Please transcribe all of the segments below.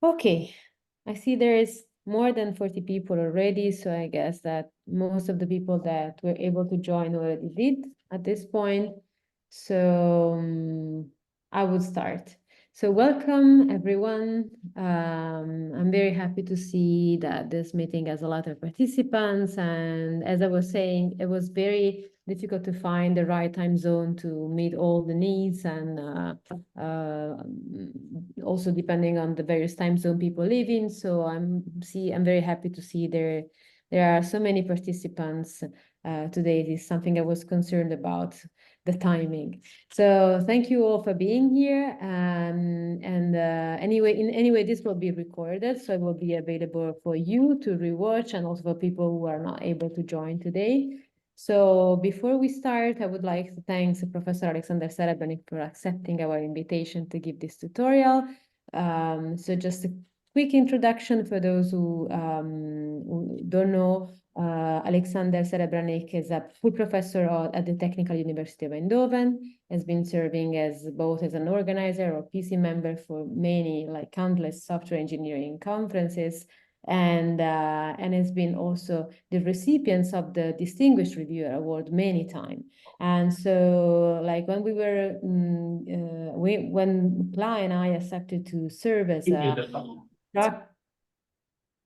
Okay, I see there is more than 40 people already, so I guess that most of the people that were able to join already did at this point. So I would start. So welcome everyone. I'm very happy to see that this meeting has a lot of participants, and as I was saying, it was very difficult to find the right time zone to meet all the needs, and also depending on the various time zone people live in. So I'm very happy to see there are so many participants today. It is something I was concerned about, the timing. So thank you all for being here. Anyway, this will be recorded, so it will be available for you to rewatch, and also for people who are not able to join today. So before we start, I would like to thank Professor Alexander Serebrenik for accepting our invitation to give this tutorial. So just a quick introduction for those who don't know. Alexander Serebrenik is a full professor at the Technical University of Eindhoven, has been serving as both as an organizer or PC member for many, like countless software engineering conferences, and has been also the recipients of the Distinguished Reviewer Award many times. And so, like when we were, when Kla and I accepted to serve as a,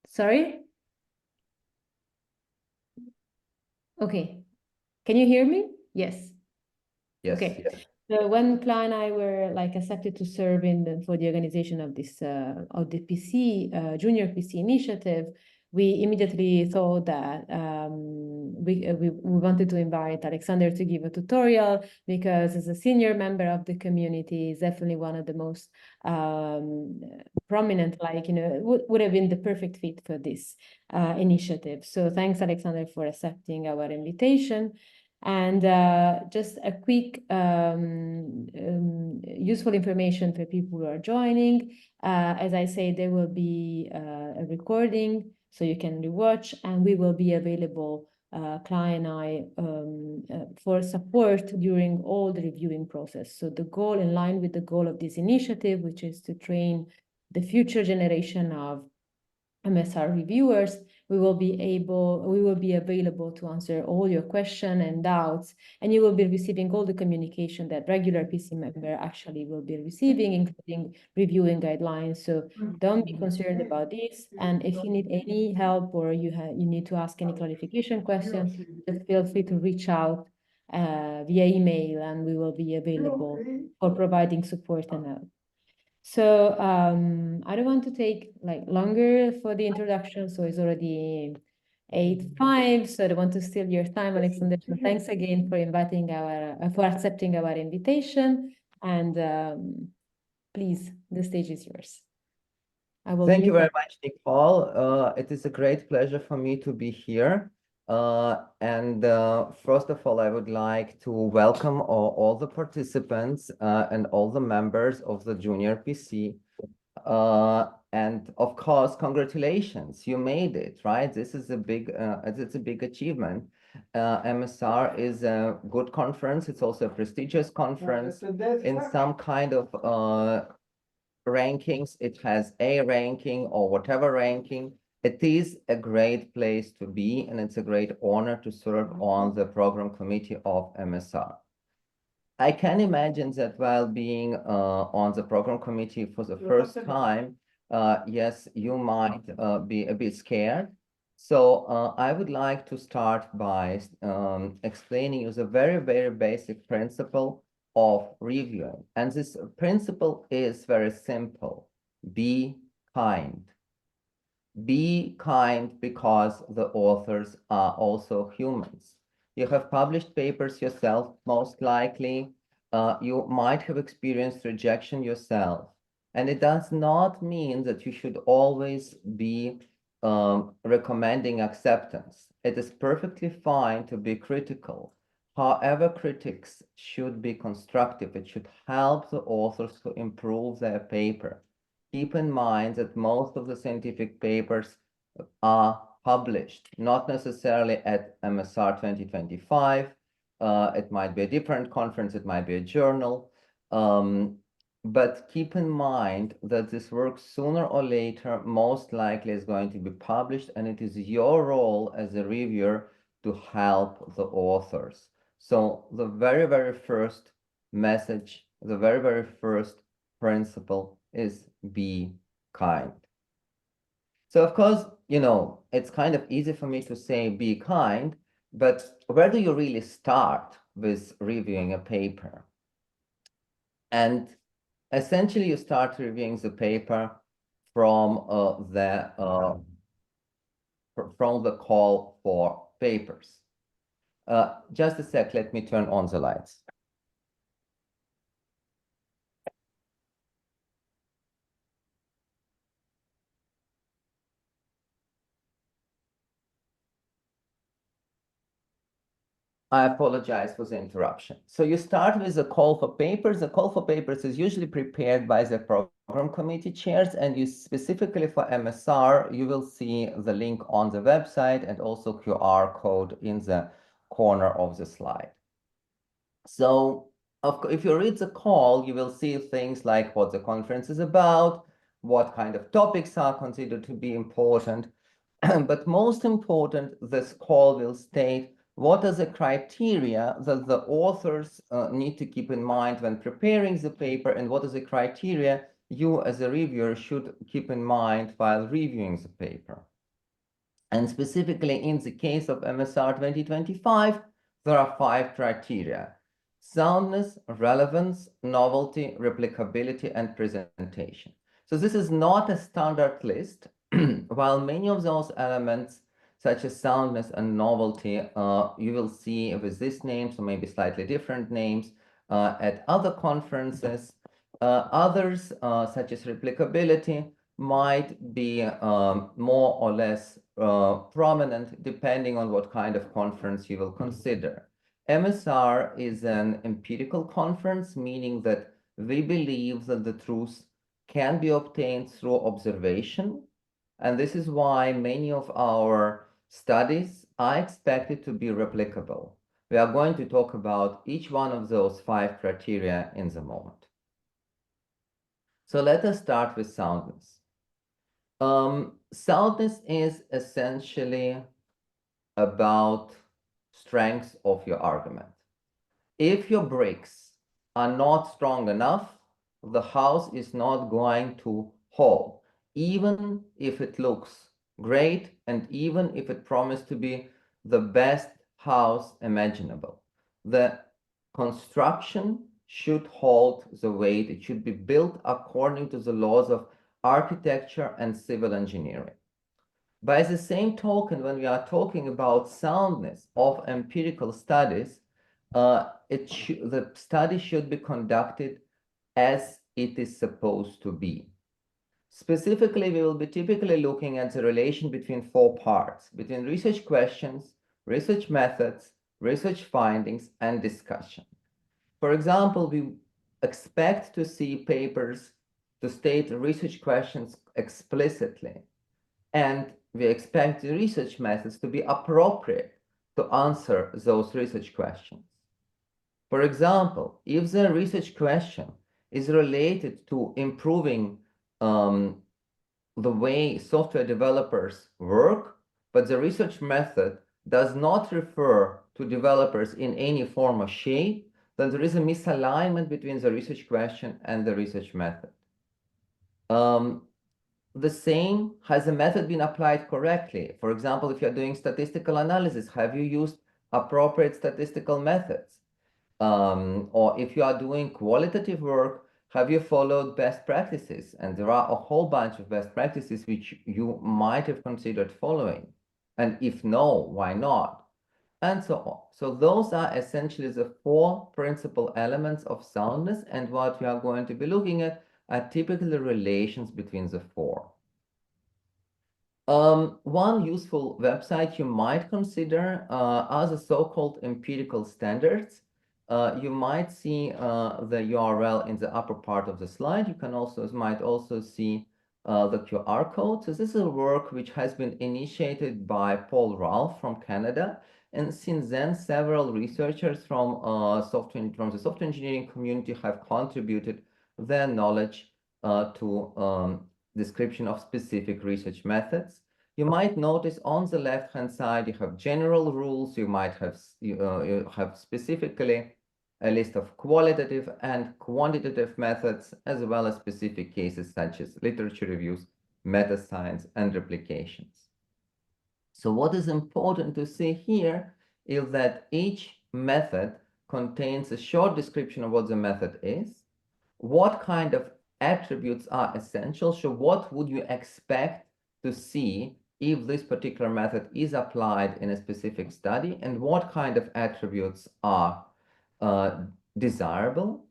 sorry? Okay. Can you hear me? Yes. Yes. Okay. So when Kla and I were like accepted to serve for the organization of this of the PC Junior PC initiative, we immediately thought that we wanted to invite Alexander to give a tutorial, because as a senior member of the community, is definitely one of the most prominent, like, would have been the perfect fit for this initiative. So thanks, Alexander, for accepting our invitation. And just a quick useful information for people who are joining. As I say, there will be a recording, so you can rewatch, and we will be available, Kla and I, for support during all the reviewing process. So the goal, in line with the goal of this initiative, which is to train the future generation of MSR reviewers, we will be available to answer all your questions and doubts, and you will be receiving all the communication that regular PC member actually will be receiving, including reviewing guidelines. So don't be concerned about this. And if you need any help, or you need to ask any clarification questions, just feel free to reach out via email, and we will be available for providing support and help. So I don't want to take like longer for the introduction, so it's already 8:05, so I don't want to steal your time, Alexander. So thanks again for for accepting our invitation, and please, the stage is yours. Thank you very much, Nicole. It is a great pleasure for me to be here. First of all, I would like to welcome all the participants and all the members of the Junior PC. And of course, congratulations, you made it, right? This is it's a big achievement. MSR is a good conference. It's also a prestigious conference. In some kind of rankings, it has A ranking or whatever ranking. It is a great place to be, and it's a great honor to serve on the program committee of MSR. I can imagine that while being on the program committee for the first time, yes, you might be a bit scared. So I would like to start by explaining you the very, very basic principle of reviewing. And this principle is very simple. Be kind. Be kind because the authors are also humans. You have published papers yourself, most likely. You might have experienced rejection yourself. And it does not mean that you should always be recommending acceptance. It is perfectly fine to be critical. However, critics should be constructive. It should help the authors to improve their paper. Keep in mind that most of the scientific papers are published, not necessarily at MSR 2025. It might be a different conference, it might be a journal. but keep in mind that this work sooner or later most likely is going to be published, and it is your role as a reviewer to help the authors. So the very, very first message, the very, very first principle is be kind. So of course, you know, it's kind of easy for me to say be kind, but where do you really start with reviewing a paper? And essentially, you start reviewing the paper from the call for papers. Just a sec, let me turn on the lights. I apologize for the interruption. So you start with a call for papers. The call for papers is usually prepared by the program committee chairs, and you specifically for MSR, you will see the link on the website and also QR code in the corner of the slide. So if you read the call, you will see things like what the conference is about, what kind of topics are considered to be important. But most important, this call will state what are the criteria that the authors need to keep in mind when preparing the paper, and what are the criteria you as a reviewer should keep in mind while reviewing the paper. And specifically in the case of MSR 2025, there are 5 criteria: soundness, relevance, novelty, replicability, and presentation. So this is not a standard list. While many of those elements, such as soundness and novelty, you will see with these names or maybe slightly different names at other conferences. Others, such as replicability, might be more or less prominent depending on what kind of conference you will consider. MSR is an empirical conference, meaning that we believe that the truth can be obtained through observation. And this is why many of our studies are expected to be replicable. We are going to talk about each one of those 5 criteria in the moment. So let us start with soundness. Soundness is essentially about strength of your argument. If your bricks are not strong enough, the house is not going to hold, even if it looks great and even if it promised to be the best house imaginable. The construction should hold the weight. It should be built according to the laws of architecture and civil engineering. By the same token, when we are talking about soundness of empirical studies, the study should be conducted as it is supposed to be. Specifically, we will be typically looking at the relation between 4 parts, between research questions, research methods, research findings, and discussion. For example, we expect to see papers to state research questions explicitly, and we expect the research methods to be appropriate to answer those research questions. For example, if the research question is related to improving the way software developers work, but the research method does not refer to developers in any form or shape, then there is a misalignment between the research question and the research method. The same, has the method been applied correctly? For example, if you're doing statistical analysis, have you used appropriate statistical methods? Or if you are doing qualitative work, have you followed best practices? And there are a whole bunch of best practices which you might have considered following. And if no, why not? And so on. So those are essentially the 4 principal elements of soundness. And what we are going to be looking at are typically the relations between the 4. One useful website you might consider are the so-called empirical standards. You might see the URL in the upper part of the slide. You might also see the QR code. So this is a work which has been initiated by Paul Ralph from Canada. And since then, several researchers from the software engineering community have contributed their knowledge to description of specific research methods. You might notice on the left-hand side, you have general rules. You might have, you have specifically a list of qualitative and quantitative methods, as well as specific cases such as literature reviews, meta-science, and replications. So what is important to see here is that each method contains a short description of what the method is, what kind of attributes are essential, so what would you expect to see if this particular method is applied in a specific study, and what kind of attributes are desirable.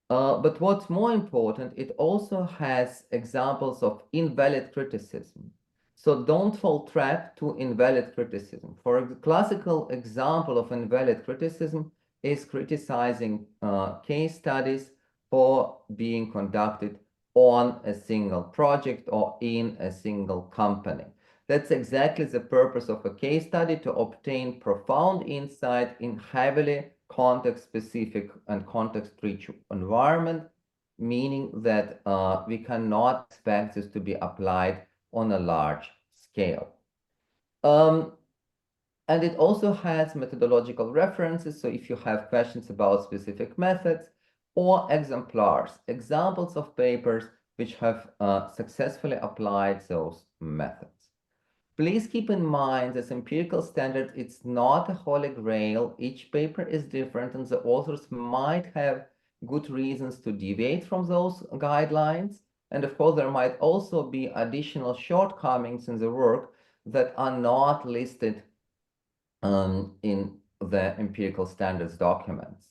But what's more important, it also has examples of invalid criticism. So don't fall trap to invalid criticism. For a classical example of invalid criticism is criticizing case studies for being conducted on a single project or in a single company. That's exactly the purpose of a case study, to obtain profound insight in heavily context-specific and context-rich environment, meaning that we cannot expect this to be applied on a large scale. And it also has methodological references. So if you have questions about specific methods or exemplars, examples of papers which have successfully applied those methods. Please keep in mind this empirical standard, it's not a holy grail. Each paper is different, and the authors might have good reasons to deviate from those guidelines. And of course, there might also be additional shortcomings in the work that are not listed in the empirical standards documents.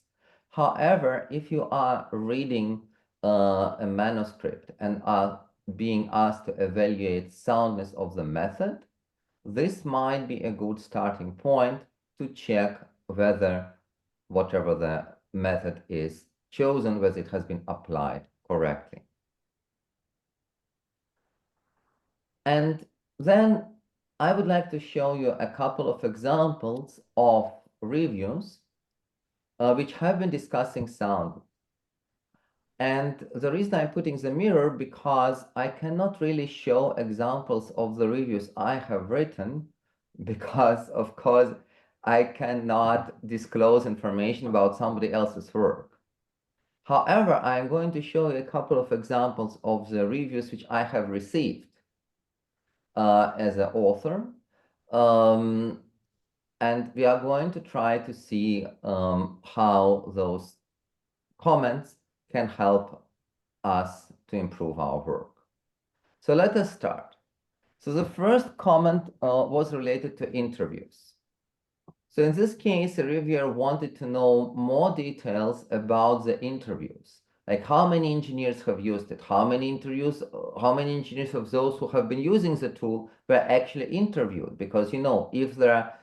However, if you are reading a manuscript and are being asked to evaluate soundness of the method, this might be a good starting point to check whether whatever the method is chosen, whether it has been applied correctly. And then I would like to show you a couple of examples of reviews which have been discussing sound. And the reason I'm putting the mirror, because I cannot really show examples of the reviews I have written, because of course I cannot disclose information about somebody else's work. However, I'm going to show you a couple of examples of the reviews which I have received as an author. And we are going to try to see how those comments can help us to improve our work. So let us start. So the first comment was related to interviews. So in this case, a reviewer wanted to know more details about the interviews, like how many engineers have used it, how many engineers of those who have been using the tool were actually interviewed, because if there are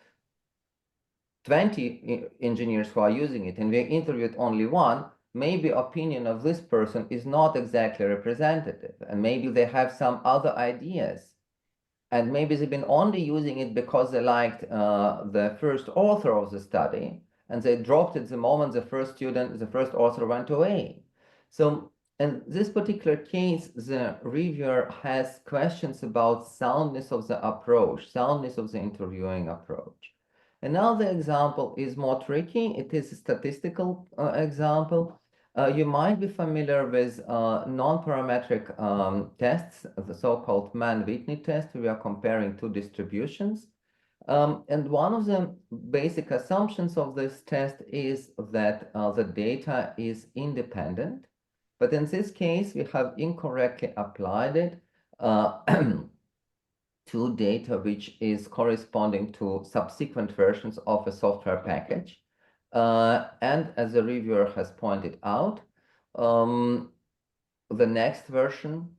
20 engineers who are using it and we interviewed only one, maybe opinion of this person is not exactly representative, and maybe they have some other ideas, and maybe they've been only using it because they liked the first author of the study, and they dropped it the moment the first author went away. So in this particular case, the reviewer has questions about soundness of the approach, soundness of the interviewing approach. Another example is more tricky. It is a statistical example. You might be familiar with non-parametric tests, the so-called Mann-Whitney test. We are comparing two distributions. And one of the basic assumptions of this test is that the data is independent. But in this case, we have incorrectly applied it to data which is corresponding to subsequent versions of a software package. And as the reviewer has pointed out, the next version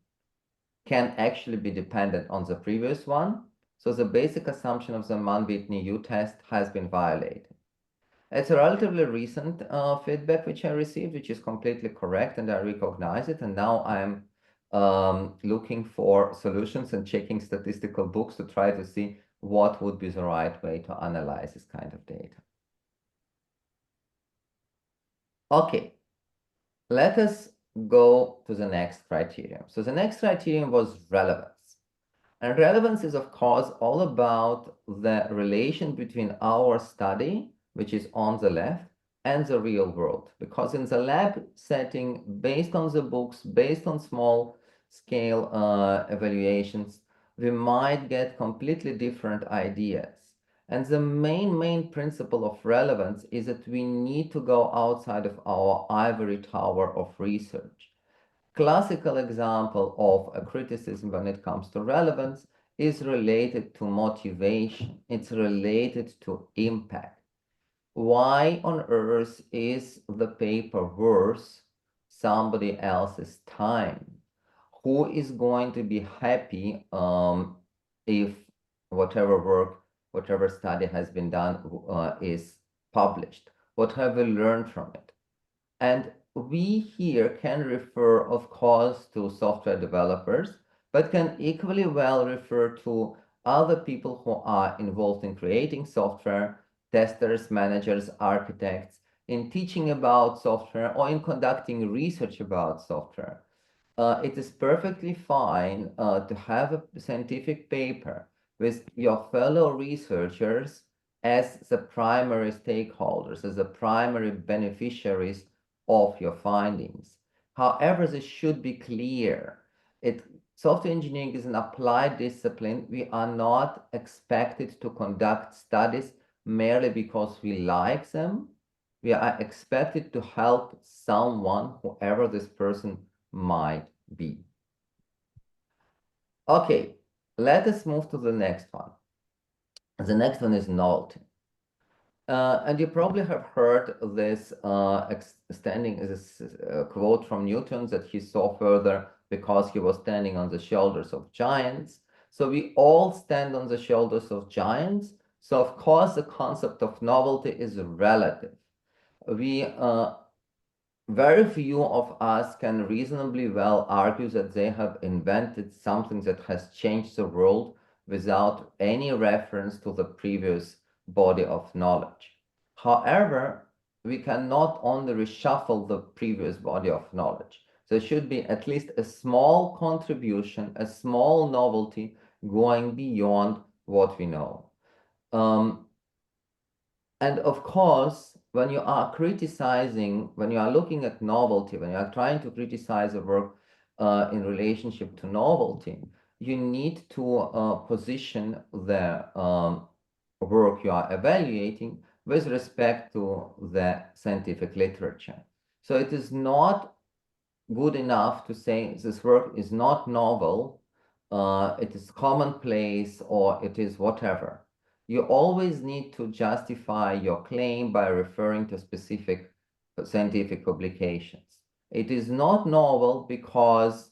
can actually be dependent on the previous one. So the basic assumption of the Mann-Whitney U-test has been violated. It's a relatively recent feedback which I received, which is completely correct, and I recognize it. And now I'm looking for solutions and checking statistical books to try to see what would be the right way to analyze this kind of data. Okay, let us go to the next criterion. So the next criterion was relevance. And relevance is, of course, all about the relation between our study, which is on the left, and the real world. Because in the lab setting, based on the books, based on small scale evaluations, we might get completely different ideas. And the main principle of relevance is that we need to go outside of our ivory tower of research. Classical example of a criticism when it comes to relevance is related to motivation. It's related to impact. Why on earth is the paper worth somebody else's time? Who is going to be happy if whatever work, whatever study has been done is published? What have we learned from it? And we here can refer, of course, to software developers, but can equally well refer to other people who are involved in creating software, testers, managers, architects, in teaching about software or in conducting research about software. It is perfectly fine to have a scientific paper with your fellow researchers as the primary stakeholders, as the primary beneficiaries of your findings. However, this should be clear. Software engineering is an applied discipline. We are not expected to conduct studies merely because we like them. We are expected to help someone, whoever this person might be. Okay, let us move to the next one. The next one is novelty. And you probably have heard this quote from Newton that he saw further because he was standing on the shoulders of giants. So we all stand on the shoulders of giants. So of course the concept of novelty is relative. Very few of us can reasonably well argue that they have invented something that has changed the world without any reference to the previous body of knowledge. However, we cannot only reshuffle the previous body of knowledge. There should be at least a small contribution, a small novelty going beyond what we know. And of course, when you are criticizing, when you are looking at novelty, when you are trying to criticize a work in relationship to novelty, you need to position the work you are evaluating with respect to the scientific literature. So it is not good enough to say this work is not novel, it is commonplace, or it is whatever. You always need to justify your claim by referring to specific scientific publications. It is not novel because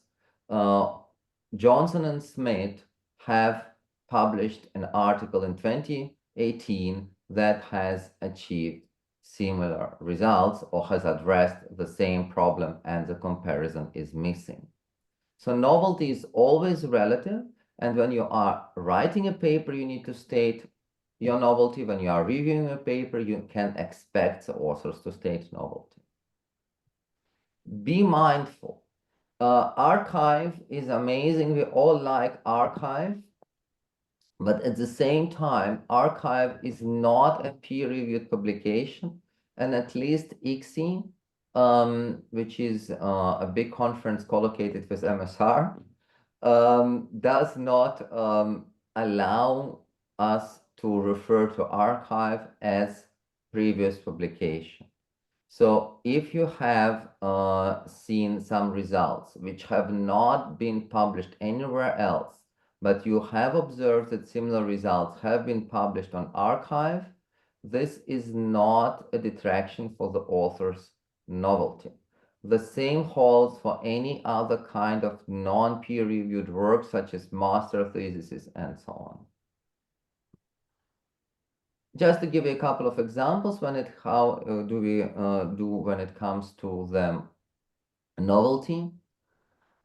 Johnson and Smith have published an article in 2018 that has achieved similar results or has addressed the same problem, and the comparison is missing. So novelty is always relative, and when you are writing a paper, you need to state your novelty. When you are reviewing a paper, you can expect the authors to state novelty. Be mindful. Archive is amazing. We all like archive. But at the same time, archive is not a peer-reviewed publication. And at least ICSI, which is a big conference collocated with MSR, does not allow us to refer to archive as previous publication. So if you have seen some results which have not been published anywhere else, but you have observed that similar results have been published on archive, this is not a detraction for the author's novelty. The same holds for any other kind of non-peer-reviewed work, such as master theses and so on. Just to give you a couple of examples, how do we do when it comes to the novelty.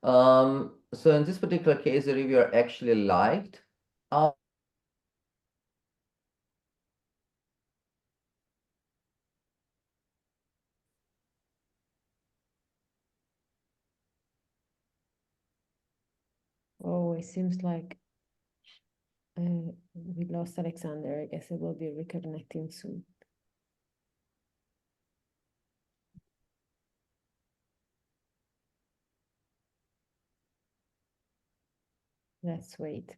So in this particular case, the reviewer actually liked our Oh, it seems like we lost Alexander. I guess it will be reconnecting soon. Let's wait.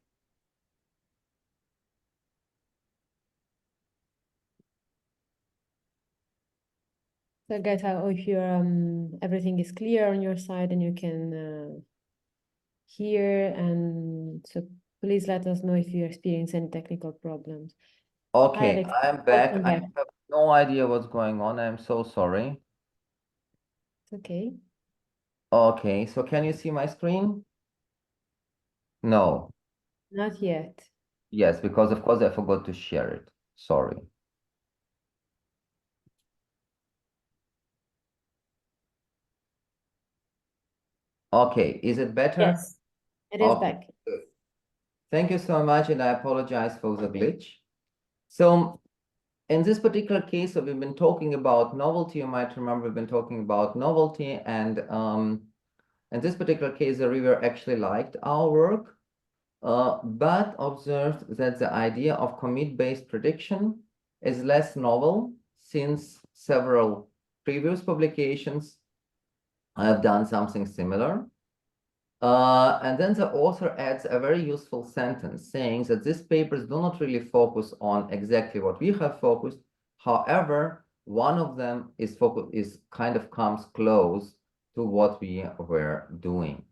So guys, if you're everything is clear on your side and you can hear, and so please let us know if you experience any technical problems. Okay, Alex, I'm back. welcome I back. have no idea what's going on. I'm so sorry. It's okay. Okay, so can you see my screen? No. Not yet. Yes, because of course I forgot to share it. Sorry. Okay, is it better? Yes, it is Okay, back. good. Thank you so much, and I apologize for the glitch. So in this particular case, so we've been talking about novelty. You might remember we've been talking about novelty, and in this particular case, the reviewer actually liked our work, but observed that the idea of commit-based prediction is less novel since several previous publications have done something similar. And then the author adds a very useful sentence saying that these papers do not really focus on exactly what we have focused. However, one of them is kind of comes close to what we were doing.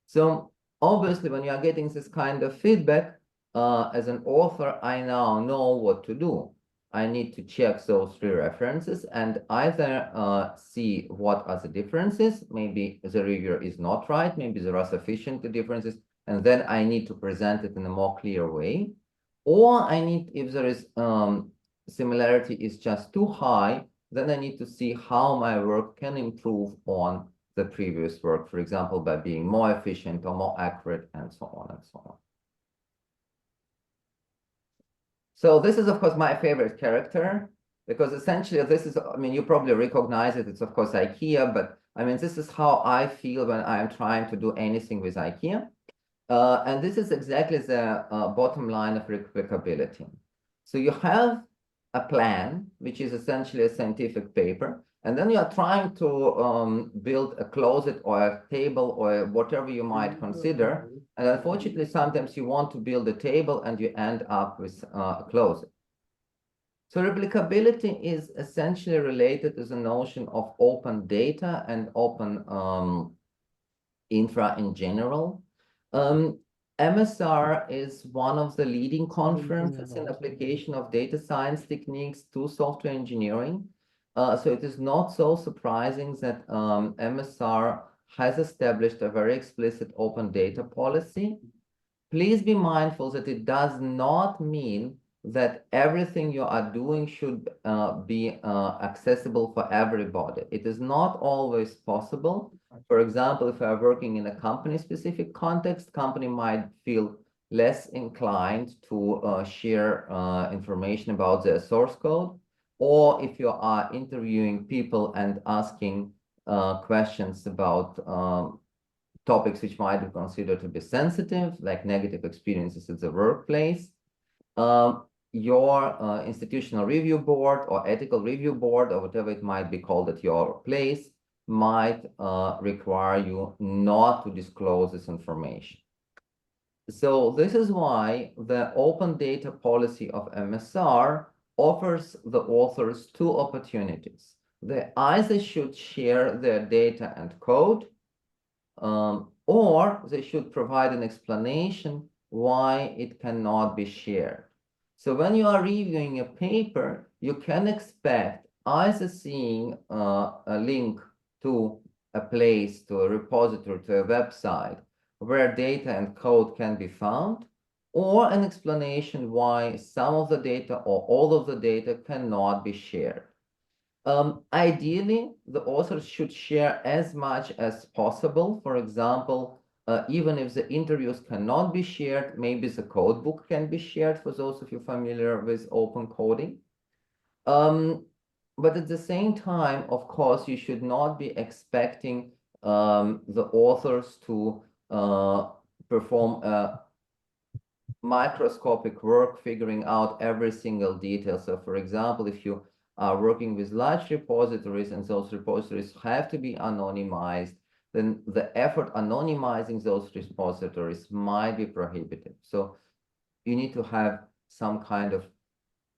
So obviously, when you are getting this kind of feedback, as an author, I now know what to do. I need to check those three references and either see what are the differences. Maybe the reviewer is not right. Maybe there are sufficient differences. And then I need to present it in a more clear way. Or I need, if there is similarity is just too high, then I need to see how my work can improve on the previous work, for example, by being more efficient or more accurate, and so on and so on. So this is, of course, my favorite character, because essentially this is, I mean, you probably recognize it. It's, of course, IKEA, but I mean, this is how I feel when I'm trying to do anything with IKEA. And this is exactly the bottom line of replicability. So you have a plan, which is essentially a scientific paper, and then you are trying to build a closet or a table or whatever you might consider. And unfortunately, sometimes you want to build a table and you end up with a closet. So replicability is essentially related to the notion of open data and open infra in general. MSR is one of the leading conferences in application of data science techniques to software engineering. So it is not so surprising that MSR has established a very explicit open data policy. Please be mindful that it does not mean that everything you are doing should be accessible for everybody. It is not always possible. For example, if you are working in a company-specific context, company might feel less inclined to share information about their source code. Or if you are interviewing people and asking questions about topics which might be considered to be sensitive, like negative experiences at the workplace, your institutional review board or ethical review board or whatever it might be called at your place might require you not to disclose this information. So this is why the open data policy of MSR offers the authors two opportunities. They either should share their data and code, or they should provide an explanation why it cannot be shared. So when you are reviewing a paper, you can expect either seeing a link to a place, to a repository, to a website where data and code can be found, or an explanation why some of the data or all of the data cannot be shared. Ideally, the authors should share as much as possible. For example, even if the interviews cannot be shared, maybe the code book can be shared for those of you familiar with open coding. But at the same time, of course, you should not be expecting the authors to perform a microscopic work figuring out every single detail. So for example, if you are working with large repositories and those repositories have to be anonymized, then the effort anonymizing those repositories might be prohibitive. So you need to have some kind of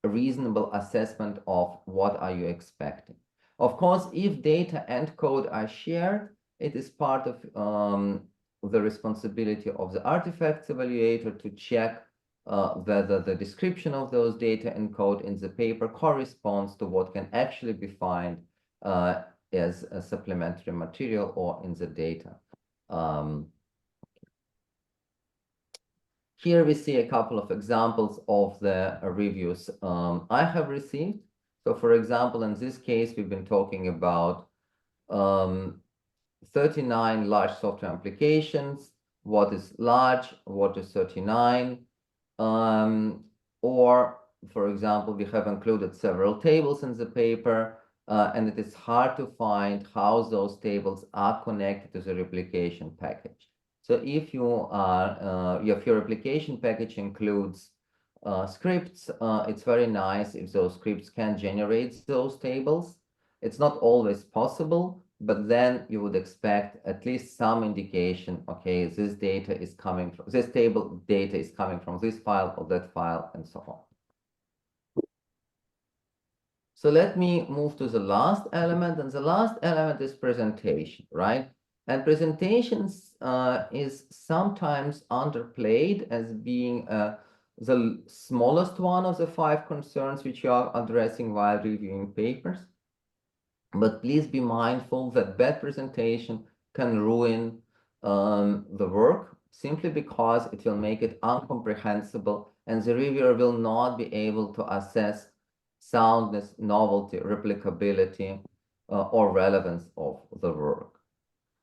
reasonable assessment of what are you expecting. Of course, if data and code are shared, it is part of the responsibility of the artifacts evaluator to check whether the description of those data and code in the paper corresponds to what can actually be found as a supplementary material or in the data. Here we see a couple of examples of the reviews I have received. So for example, in this case, we've been talking about 39 large software applications. What is large? What is 39? Or, for example, we have included several tables in the paper, and it is hard to find how those tables are connected to the replication package. So if your replication package includes scripts, it's very nice if those scripts can generate those tables. It's not always possible, but then you would expect at least some indication, okay, this data is coming from, this table data is coming from this file or that file, and so on. So let me move to the last element, and the last element is presentation, right? And presentations is sometimes underplayed as being the smallest one of the 5 concerns which you are addressing while reviewing papers. But please be mindful that bad presentation can ruin the work simply because it will make it incomprehensible and the reviewer will not be able to assess soundness, novelty, replicability, or relevance of the work.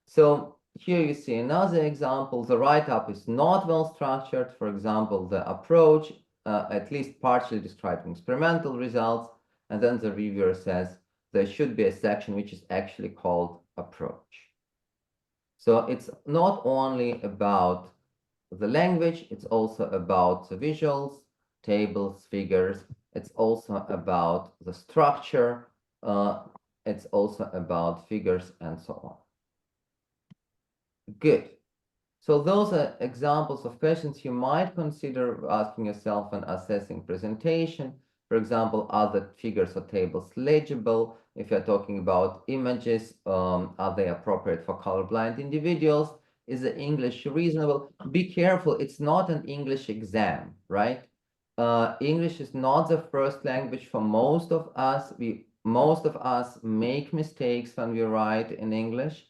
So here you see another example. The write-up is not well structured. For example, the approach at least partially describing experimental results, and then the reviewer says there should be a section which is actually called approach. So it's not only about the language, it's also about the visuals, tables, figures. It's also about the structure. It's also about figures and so on. Good. So those are examples of questions you might consider asking yourself when assessing presentation. For example, are the figures or tables legible? If you're talking about images, are they appropriate for colorblind individuals? Is the English reasonable? Be careful, it's not an English exam, right? English is not the first language for most of us. Most of us make mistakes when we write in English,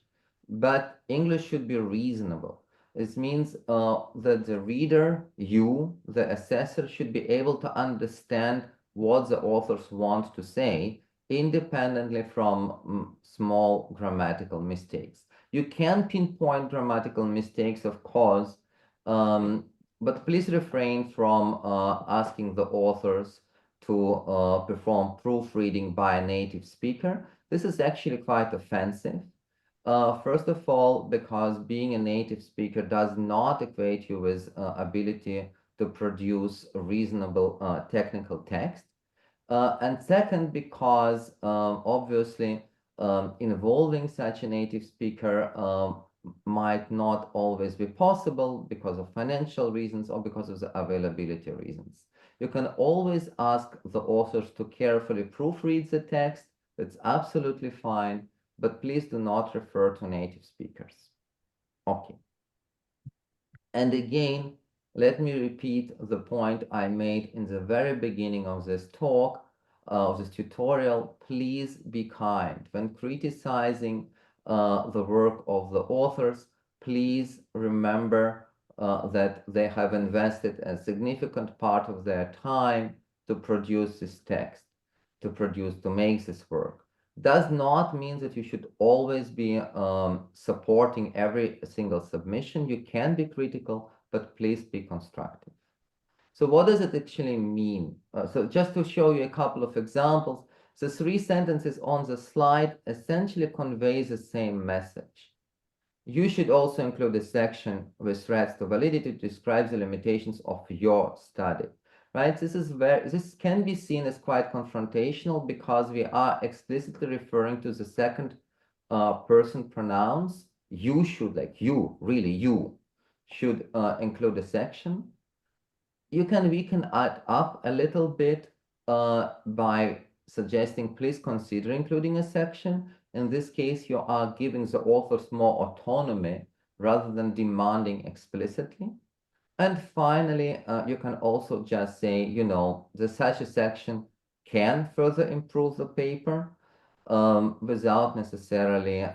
but English should be reasonable. This means that the reader, you, the assessor, should be able to understand what the authors want to say, independently from small grammatical mistakes. You can pinpoint grammatical mistakes, of course, but please refrain from asking the authors to perform proofreading by a native speaker. This is actually quite offensive. First of all, because being a native speaker does not equate you with ability to produce reasonable technical text. And second, because obviously involving such a native speaker might not always be possible because of financial reasons or because of the availability reasons. You can always ask the authors to carefully proofread the text. That's absolutely fine, but please do not refer to native speakers. Okay. And again, let me repeat the point I made in the very beginning of this talk, of this tutorial. Please be kind. When criticizing the work of the authors, please remember that they have invested a significant part of their time to produce this text, to make this work. Does not mean that you should always be supporting every single submission. You can be critical, but please be constructive. So what does it actually mean? So just to show you a couple of examples, the 3 sentences on the slide essentially convey the same message. You should also include a section with threats to validity to describe the limitations of your study, right? This can be seen as quite confrontational because we are explicitly referring to the second person pronouns. You should, like you, really you, should include a section. We can add up a little bit by suggesting please consider including a section. In this case, you are giving the authors more autonomy rather than demanding explicitly. And finally, you can also just say, you know, such a section can further improve the paper without necessarily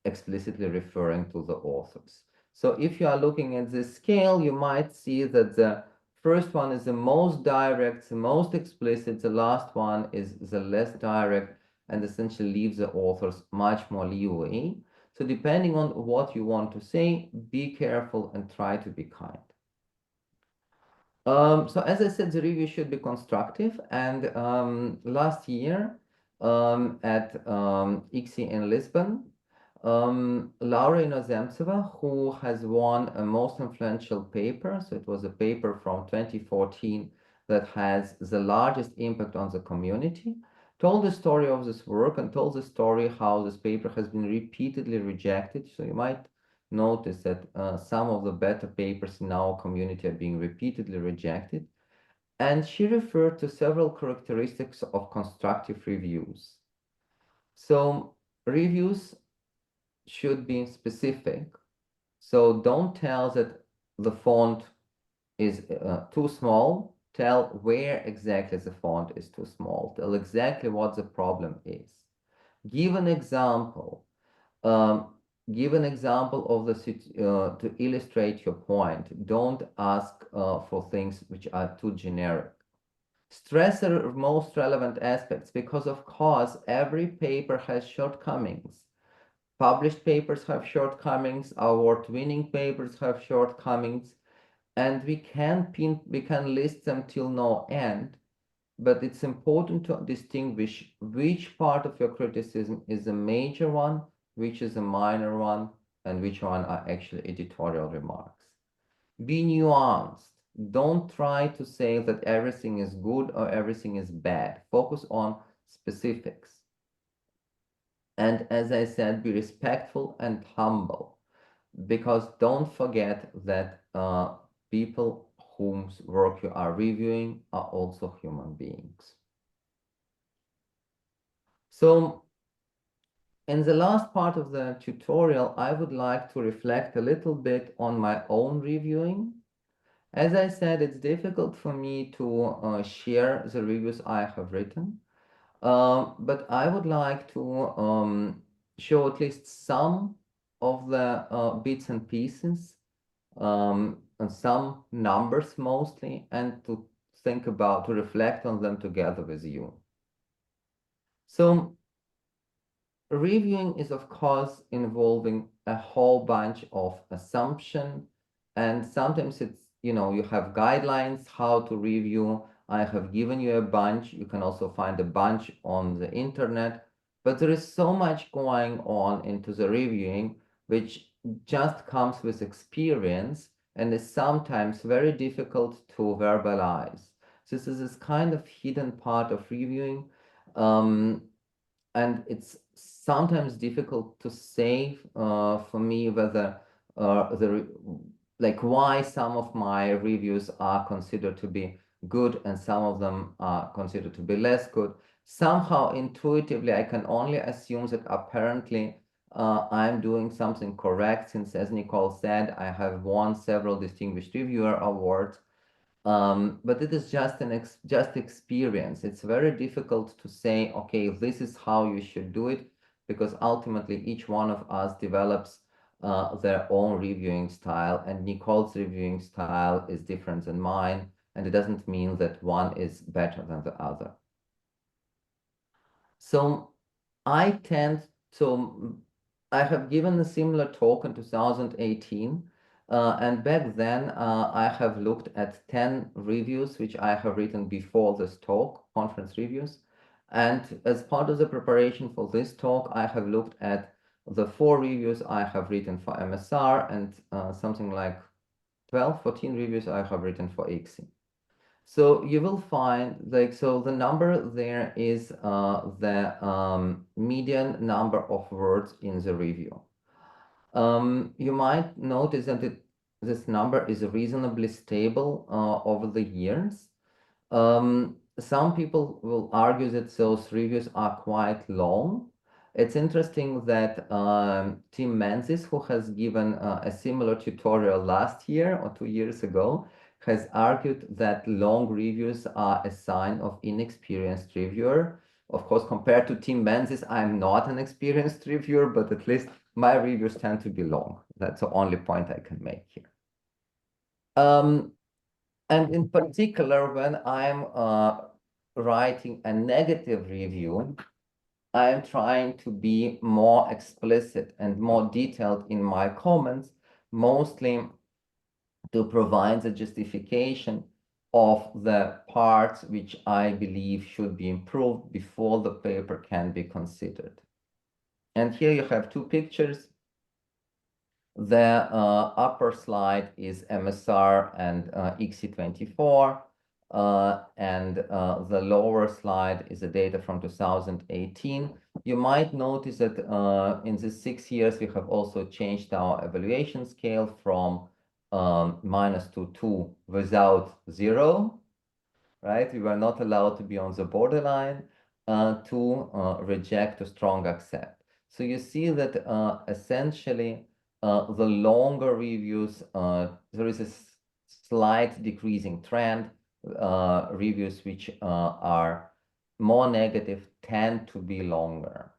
explicitly referring to the authors. So if you are looking at this scale, you might see that the first one is the most direct, the most explicit, the last one is the less direct, and essentially leaves the authors much more leeway. So depending on what you want to say, be careful and try to be kind. So as I said, the review should be constructive. And last year at ICSI in Lisbon, Laura Inozemtseva, who has won a most influential paper, so it was a paper from 2014 that has the largest impact on the community, told the story of this work and told the story how this paper has been repeatedly rejected. So you might notice that some of the better papers in our community are being repeatedly rejected. And she referred to several characteristics of constructive reviews. So reviews should be specific. So don't tell that the font is too small. Tell where exactly the font is too small. Tell exactly what the problem is. Give an example. Give an example of the to illustrate your point. Don't ask for things which are too generic. Stress the most relevant aspects because, of course, every paper has shortcomings. Published papers have shortcomings, award-winning papers have shortcomings, and we can list them till no end, but it's important to distinguish which part of your criticism is a major one, which is a minor one, and which one are actually editorial remarks. Be nuanced. Don't try to say that everything is good or everything is bad. Focus on specifics. And as I said, be respectful and humble, because don't forget that people whose work you are reviewing are also human beings. So in the last part of the tutorial, I would like to reflect a little bit on my own reviewing. As I said, it's difficult for me to share the reviews I have written. But I would like to show at least some of the bits and pieces, and some numbers mostly, and to reflect on them together with you. So reviewing is, of course, involving a whole bunch of assumption, and sometimes it's, you know, you have guidelines how to review. I have given you a bunch. You can also find a bunch on the internet, but there is so much going on into the reviewing, which just comes with experience and is sometimes very difficult to verbalize. This is this kind of hidden part of reviewing, and it's sometimes difficult to say for me whether why some of my reviews are considered to be good and some of them are considered to be less good. Somehow intuitively I can only assume that apparently I'm doing something correct, since, as Nicole said, I have won several distinguished reviewer awards. But it is just just experience. It's very difficult to say, okay, this is how you should do it, because ultimately each one of us develops their own reviewing style, and Nicole's reviewing style is different than mine, and it doesn't mean that one is better than the other. So I have given a similar talk in 2018. And back then, I have looked at 10 reviews, which I have written before this talk, conference reviews. And as part of the preparation for this talk, I have looked at the 4 reviews I have written for MSR and something like 12, 14 reviews I have written for ICSI. So you will find, like, so the number there is the median number of words in the review. You might notice that this number is reasonably stable over the years. Some people will argue that those reviews are quite long. It's interesting that Tim Menzies, who has given a similar tutorial last year or 2 years ago, has argued that long reviews are a sign of inexperienced reviewer. Of course, compared to Tim Menzies, I'm not an experienced reviewer, but at least my reviews tend to be long. That's the only point I can make here. And in particular, when I'm writing a negative review, I'm trying to be more explicit and more detailed in my comments, mostly to provide the justification of the parts which I believe should be improved before the paper can be considered. And here you have 2 pictures. The upper slide is MSR and ICSI 24, and the lower slide is the data from 2018. You might notice that in the 6 years, we have also changed our evaluation scale from -2 to without 0, right? We were not allowed to be on the borderline, to reject to strong accept. So you see that essentially the longer reviews, there is a slight decreasing trend. Reviews which are more negative tend to be longer.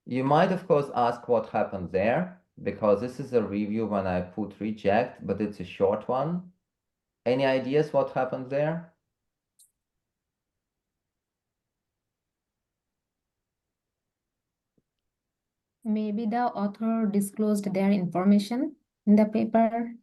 You might, of course, ask what happened there, because this is a review when I put reject, but it's a short one. Any ideas what happened there? Maybe the author disclosed their information in the paper.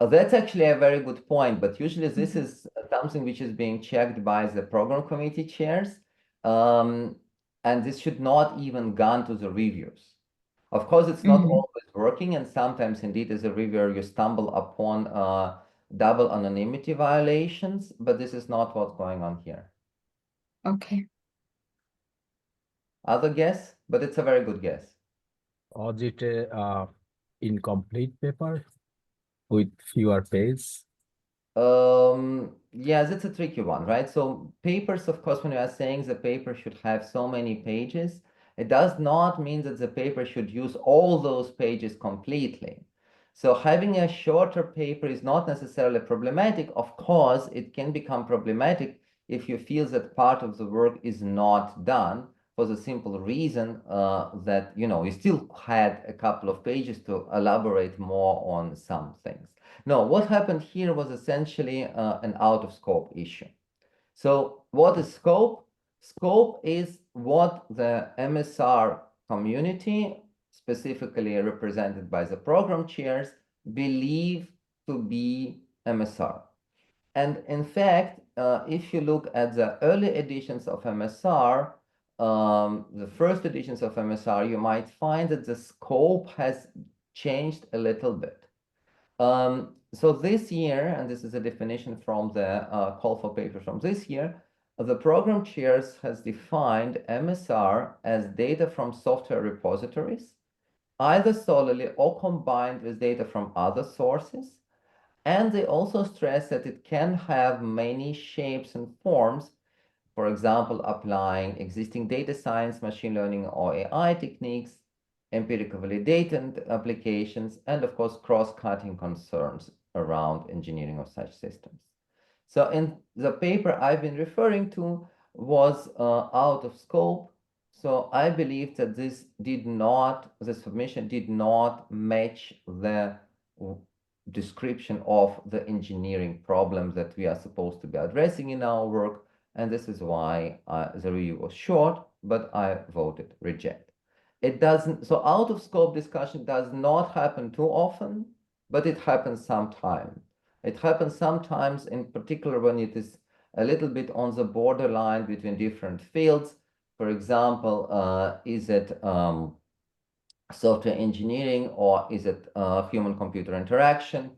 That's actually a very good point, but usually this is something which is being checked by the program committee chairs, and this should not even gone to the reviews. Of course, it's not always working, and sometimes indeed as a reviewer you stumble upon double anonymity violations, but this is not what's going on here. Okay. Other guess? But it's a very good guess. Was it a incomplete paper with fewer pages? Yeah, that's a tricky one, right? So papers, of course, when you are saying the paper should have so many pages, it does not mean that the paper should use all those pages completely. So having a shorter paper is not necessarily problematic. Of course, it can become problematic if you feel that part of the work is not done, for the simple reason that, you know, you still had a couple of pages to elaborate more on some things. No, what happened here was essentially an out-of-scope issue. So what is scope? Scope is what the MSR community, specifically represented by the program chairs, believe to be MSR. And in fact, if you look at the early editions of MSR, the first editions of MSR, you might find that the scope has changed a little bit. So this year, and this is a definition from the call for paper from this year, the program chairs has defined MSR as data from software repositories, either solely or combined with data from other sources. And they also stress that it can have many shapes and forms, for example, applying existing data science, machine learning, or AI techniques, empirical validated applications, and of course, cross-cutting concerns around engineering of such systems. So in the paper I've been referring to was out of scope. So I believe that the submission did not match the description of the engineering problem that we are supposed to be addressing in our work. And this is why the review was short, but I voted reject. It doesn't, so out of scope discussion does not happen too often, but it happens sometimes. It happens sometimes, in particular when it is a little bit on the borderline between different fields. For example, is it software engineering, or is it human-computer interaction?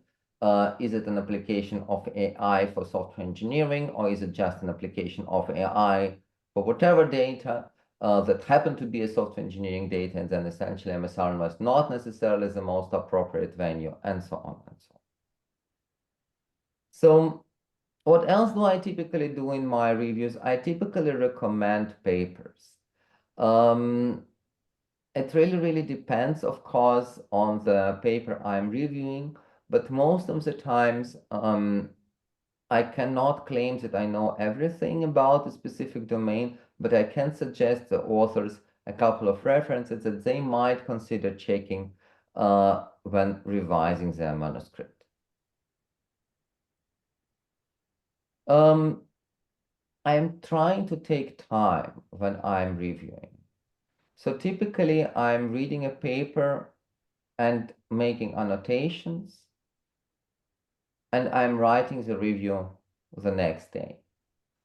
Is it an application of AI for software engineering, or is it just an application of AI for whatever data that happen to be a software engineering data, and then essentially MSR was not necessarily the most appropriate venue, and so on and so on. So what else do I typically do in my reviews? I typically recommend papers. It really depends, of course, on the paper I'm reviewing, but most of the times I cannot claim that I know everything about a specific domain, but I can suggest the authors a couple of references that they might consider checking when revising their manuscript. I am trying to take time when I'm reviewing. So typically I'm reading a paper and making annotations, and I'm writing the review the next day.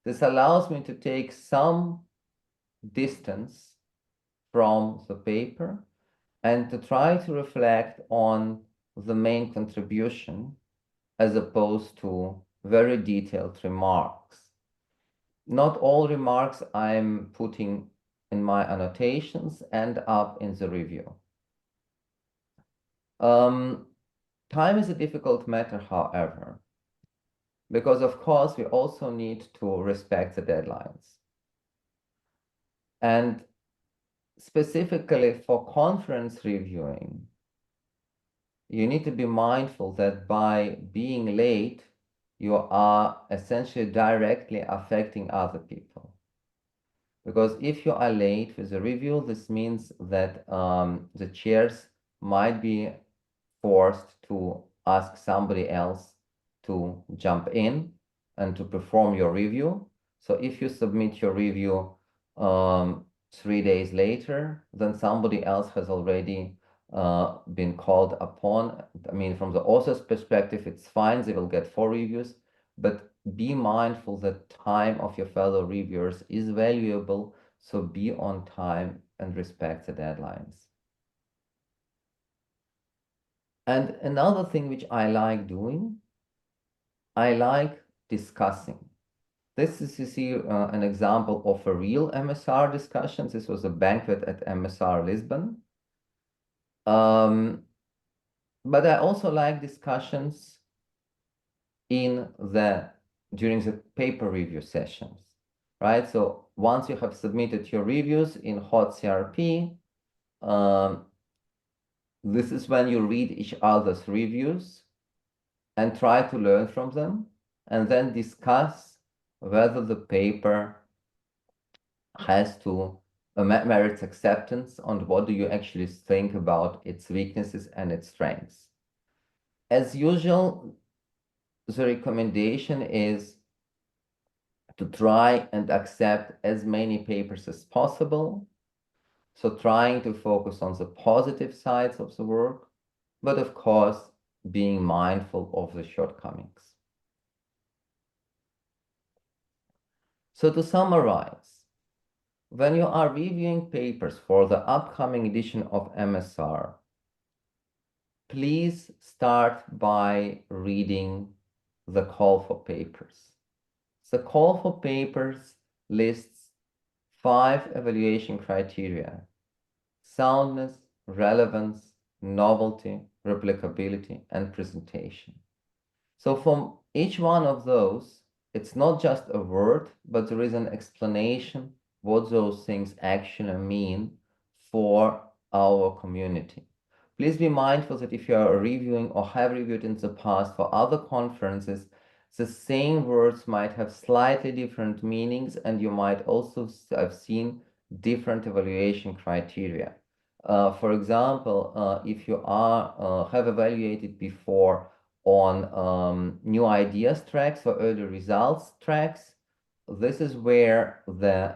This allows me to take some distance from the paper and to try to reflect on the main contribution as opposed to very detailed remarks. Not all remarks I'm putting in my annotations end up in the review. Time is a difficult matter, however, because of course we also need to respect the deadlines. And specifically for conference reviewing, you need to be mindful that by being late, you are essentially directly affecting other people. Because if you are late with a review, this means that the chairs might be forced to ask somebody else to jump in and to perform your review. So if you submit your review 3 days later, then somebody else has already been called upon. I mean, from the author's perspective, it's fine, they will get 4 reviews, but be mindful that time of your fellow reviewers is valuable, so be on time and respect the deadlines. And another thing which I like doing, I like discussing. This is, you see, an example of a real MSR discussion. This was a banquet at MSR Lisbon. But I also like discussions during the paper review sessions, right? So once you have submitted your reviews in hot CRP, this is when you read each other's reviews and try to learn from them, and then discuss whether the paper has to merits acceptance, and what do you actually think about its weaknesses and its strengths. As usual, the recommendation is to try and accept as many papers as possible. So trying to focus on the positive sides of the work, but of course, being mindful of the shortcomings. So to summarize, when you are reviewing papers for the upcoming edition of MSR, please start by reading the call for papers. The call for papers lists 5 evaluation criteria: soundness, relevance, novelty, replicability, and presentation. So from each one of those, it's not just a word, but there is an explanation what those things actually mean for our community. Please be mindful that if you are reviewing or have reviewed in the past for other conferences, the same words might have slightly different meanings, and you might also have seen different evaluation criteria. For example, if you have evaluated before on new ideas tracks or early results tracks, this is where the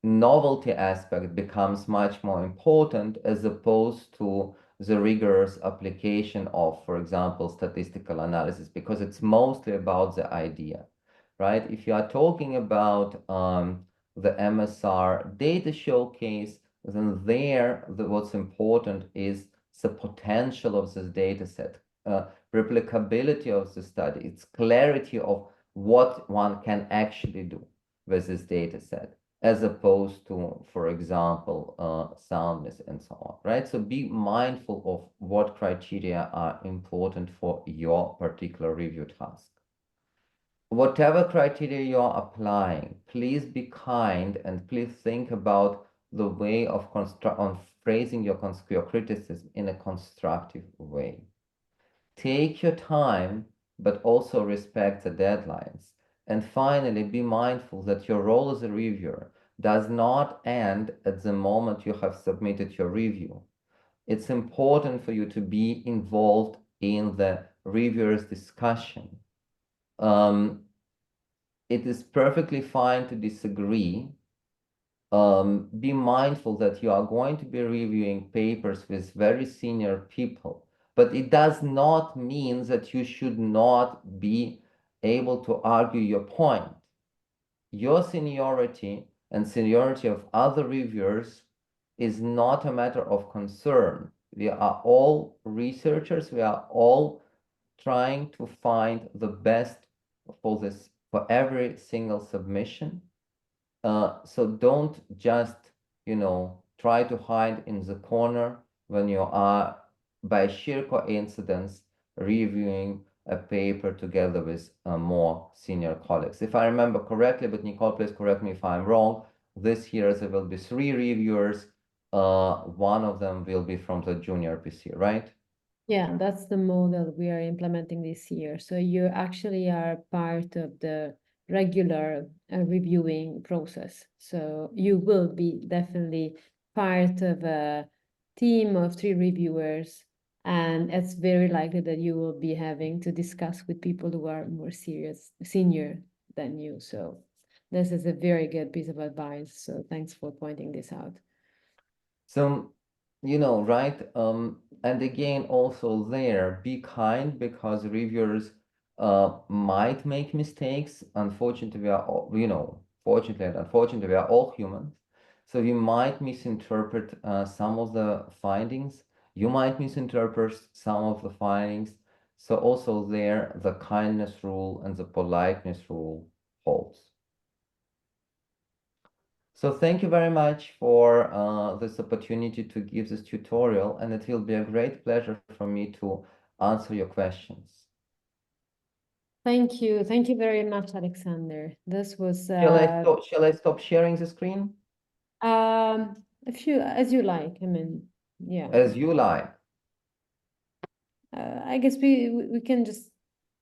novelty aspect becomes much more important, as opposed to the rigorous application of, for example, statistical analysis, because it's mostly about the idea, right? If you are talking about the MSR data showcase, then what's important is the potential of this data set, replicability of the study, its clarity of what one can actually do with this data set, as opposed to, for example, soundness and so on, right? So be mindful of what criteria are important for your particular review task. Whatever criteria you're applying, please be kind and please think about the way of phrasing your criticism in a constructive way. Take your time, but also respect the deadlines. And finally, be mindful that your role as a reviewer does not end at the moment you have submitted your review. It's important for you to be involved in the reviewer's discussion. It is perfectly fine to disagree. Be mindful that you are going to be reviewing papers with very senior people, but it does not mean that you should not be able to argue your point. Your seniority and seniority of other reviewers is not a matter of concern. We are all researchers. We are all trying to find the best for every single submission. So don't just, try to hide in the corner when you are, by sheer coincidence, reviewing a paper together with more senior colleagues. If I remember correctly, but Nicole, please correct me if I'm wrong, this year there will be 3 reviewers. One of them will be from the Junior PC, right? Yeah, that's the model we are implementing this year. So you actually are part of the regular reviewing process. So you will be definitely part of a team of 3 reviewers, and it's very likely that you will be having to discuss with people who are more senior than you. So this is a very good piece of advice. So thanks for pointing this out. So, right? And again, also there, be kind, because reviewers might make mistakes. Unfortunately, we are all, fortunately and unfortunately, we are all humans. So you might misinterpret some of the findings. You might misinterpret some of the findings. So also there, the kindness rule and the politeness rule holds. So thank you very much for this opportunity to give this tutorial, and it will be a great pleasure for me to answer your questions. Thank you. Thank you very much, Alexander. This was Shall I stop sharing the screen? as you like. I mean, yeah. As you like. I guess we can just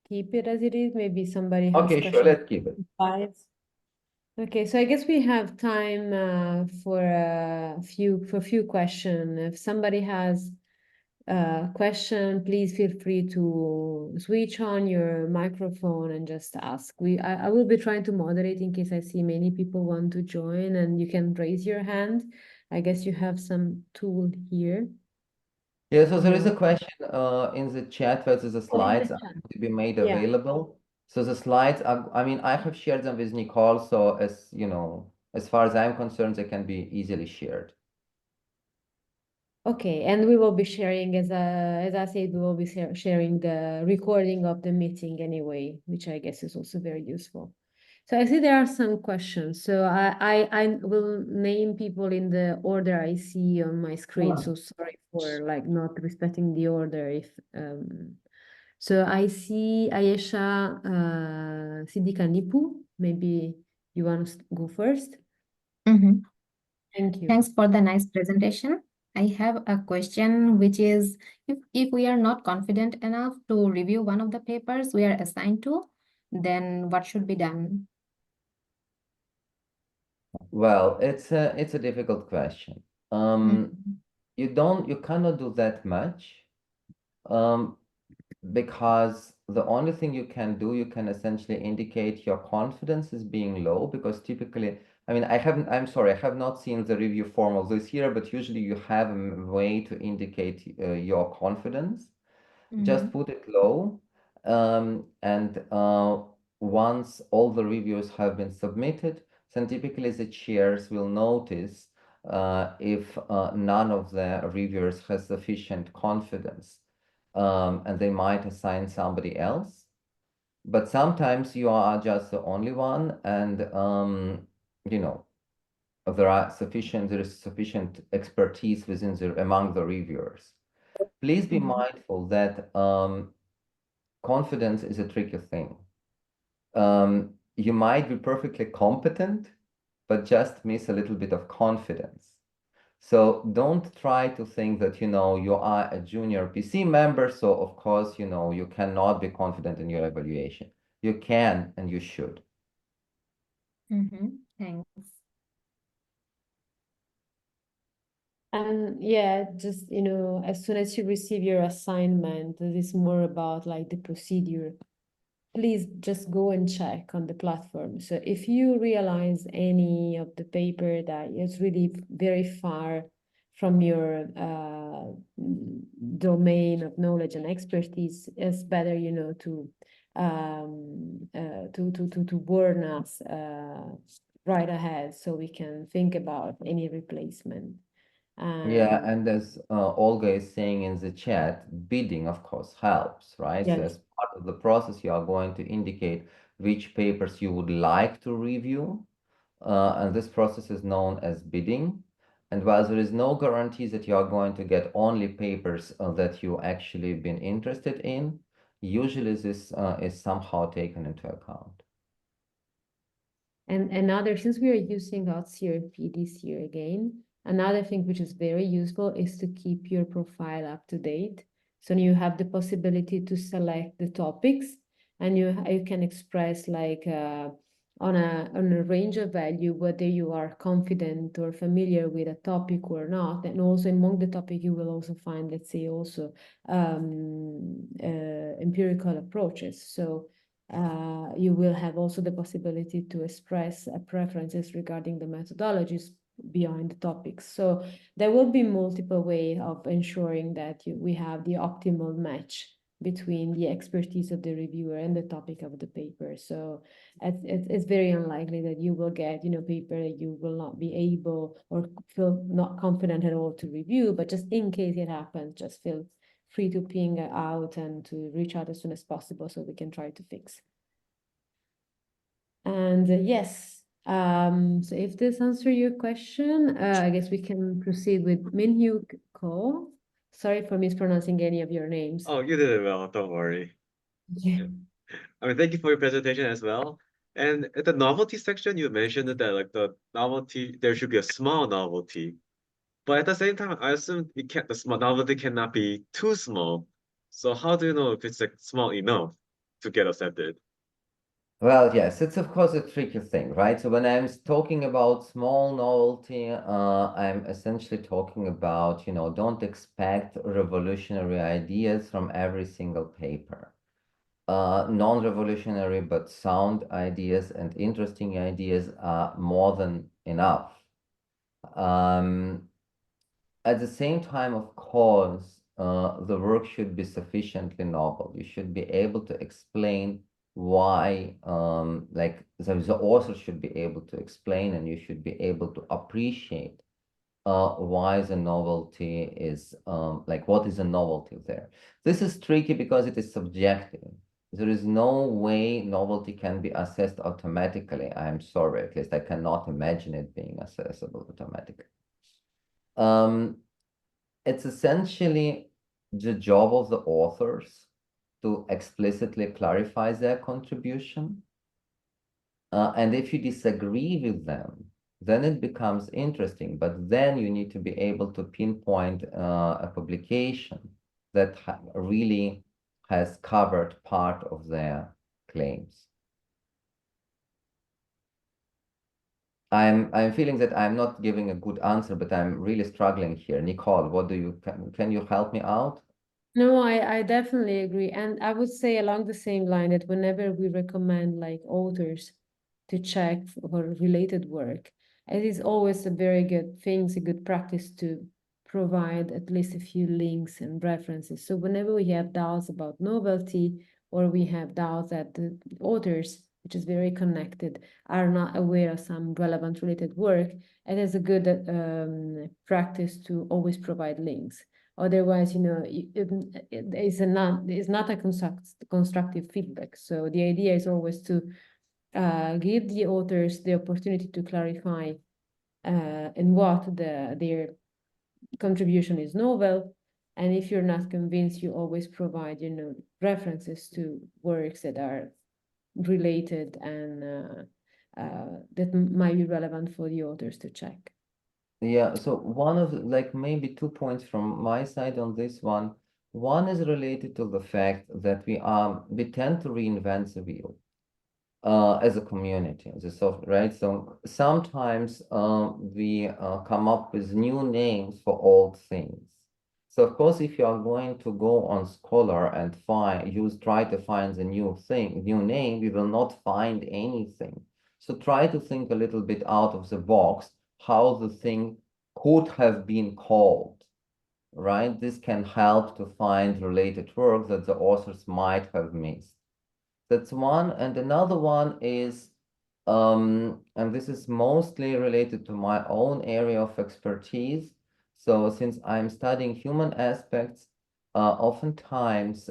keep it as it is. Maybe somebody has Okay, sure, let's keep it. slides. Okay, so I guess we have time for a few questions. If somebody has a question, please feel free to switch on your microphone and just ask. I will be trying to moderate in case I see many people want to join, and you can raise your hand. I guess you have some tool here. Yeah, so there is a question in the chat whether the slides are going to be made Yeah. available. So the slides are, I have shared them with Nicole, so as far as I'm concerned, they can be easily shared. Okay, and we will be sharing, as I said, we will be sharing the recording of the meeting anyway, which I guess is also very useful. So I see there are some questions. So I will name people in the order I see on my screen. So sorry for not respecting the order. So I see Ayesha Sidika Nipu. Maybe you want to go first? Mm-hmm. Thank you. Thanks for the nice presentation. I have a question, which is, if we are not confident enough to review one of the papers we are assigned to, then what should be done? Well, it's a difficult question. You cannot do that much, because the only thing you can essentially indicate your confidence is being low, because typically, I'm sorry, I have not seen the review form of this year, but usually you have a way to indicate your confidence. Just put it low, and once all the reviews have been submitted, then typically the chairs will notice if none of the reviewers has sufficient confidence, and they might assign somebody else. But sometimes you are just the only one, and you know, there is sufficient expertise among the reviewers. Please be mindful that confidence is a tricky thing. You might be perfectly competent, but just miss a little bit of confidence. So don't try to think that, you know, you are a junior PC member, so of course, you know, you cannot be confident in your evaluation. You can and you should. Thanks. And yeah, just, you know, as soon as you receive your assignment, this is more about like the procedure. Please just go and check on the platform. So if you realize any of the paper that is really very far from your domain of knowledge and expertise, it's better, you know, to warn us right ahead so we can think about any replacement. Yeah, and as Olga is saying in the chat, bidding, of course, helps, right? So Yes. as part of the process, you are going to indicate which papers you would like to review, and this process is known as bidding. And while there is no guarantee that you are going to get only papers that you actually been interested in, usually this is somehow taken into account. And another, since we are using OutCRP this year again, another thing which is very useful is to keep your profile up to date. So you have the possibility to select the topics, and you can express like on a range of value whether you are confident or familiar with a topic or not. And also among the topic you will also find, let's say, also empirical approaches. So you will have also the possibility to express preferences regarding the methodologies behind the topics. So there will be multiple ways of ensuring that we have the optimal match between the expertise of the reviewer and the topic of the paper. So it's very unlikely that you will get, you know, paper that you will not be able or feel not confident at all to review, but just in case it happens, just feel free to ping out and to reach out as soon as possible so we can try to fix. And yes, so if this answers your question, I guess we can proceed with Minhyuk Ko. Sorry for mispronouncing any of your names. Oh, you did it well, don't worry. Yeah. I mean, thank you for your presentation as well. And at the novelty section, you mentioned that like the novelty, there should be a small novelty. But at the same time, I assume the small novelty cannot be too small. So how do you know if it's like small enough to get accepted? Well, yes, it's of course a tricky thing, right? So when I'm talking about small novelty, I'm essentially talking about, you know, don't expect revolutionary ideas from every single paper. Non-revolutionary but sound ideas and interesting ideas are more than enough. At the same time, of course, the work should be sufficiently novel. You should be able to explain why, like the author should be able to explain, and you should be able to appreciate why the novelty is, like what is a novelty there. This is tricky because it is subjective. There is no way novelty can be assessed automatically. I'm sorry, at least I cannot imagine it being assessable automatically. It's essentially the job of the authors to explicitly clarify their contribution. And if you disagree with them, then it becomes interesting, but then you need to be able to pinpoint a publication that really has covered part of their claims. I'm feeling that I'm not giving a good answer, but I'm really struggling here. Nicole, what do you, can you help me out? No, I definitely agree. And I would say along the same line that whenever we recommend like authors to check for related work, it is always a very good thing, a good practice to provide at least a few links and references. So whenever we have doubts about novelty or we have doubts that the authors which is very connected, are not aware of some relevant related work, it is a good practice to always provide links. Otherwise, it's not a constructive feedback. So the idea is always to give the authors the opportunity to clarify in what their contribution is novel. And if you're not convinced, you always provide, references to works that are related and that might be relevant for the authors to check. Yeah, so one of maybe 2 points from my side on this one. One is related to the fact that we tend to reinvent the wheel as a community, as a software, right? So sometimes we come up with new names for old things. So of course, if you are going to go on Scholar and try to find the new name, we will not find anything. So try to think a little bit out of the box, how the thing could have been called, right? This can help to find related work that the authors might have missed. That's one. And another one is, and this is mostly related to my own area of expertise. So since I'm studying human aspects, oftentimes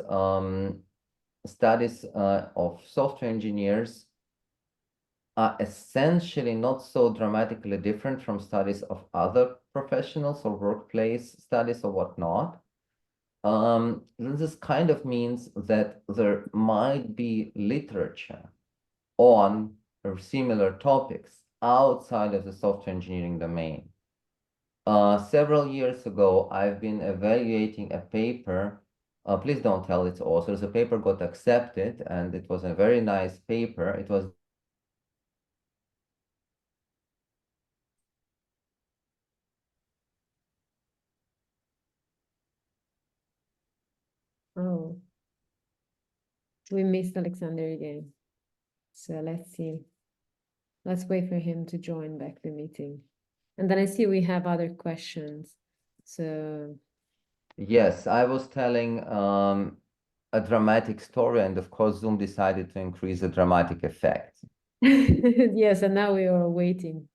studies of software engineers are essentially not so dramatically different from studies of other professionals or workplace studies or whatnot. This kind of means that there might be literature on similar topics outside of the software engineering domain. Several years ago, I've been evaluating a paper. Please don't tell its authors. The paper got accepted, and it was a very nice paper. It was Oh, we missed Alexander again. So let's see. Let's wait for him to join back the meeting. And then I see we have other questions. So yes, I was telling a dramatic story, and of course, Zoom decided to increase the dramatic effect. yes, and now we are waiting.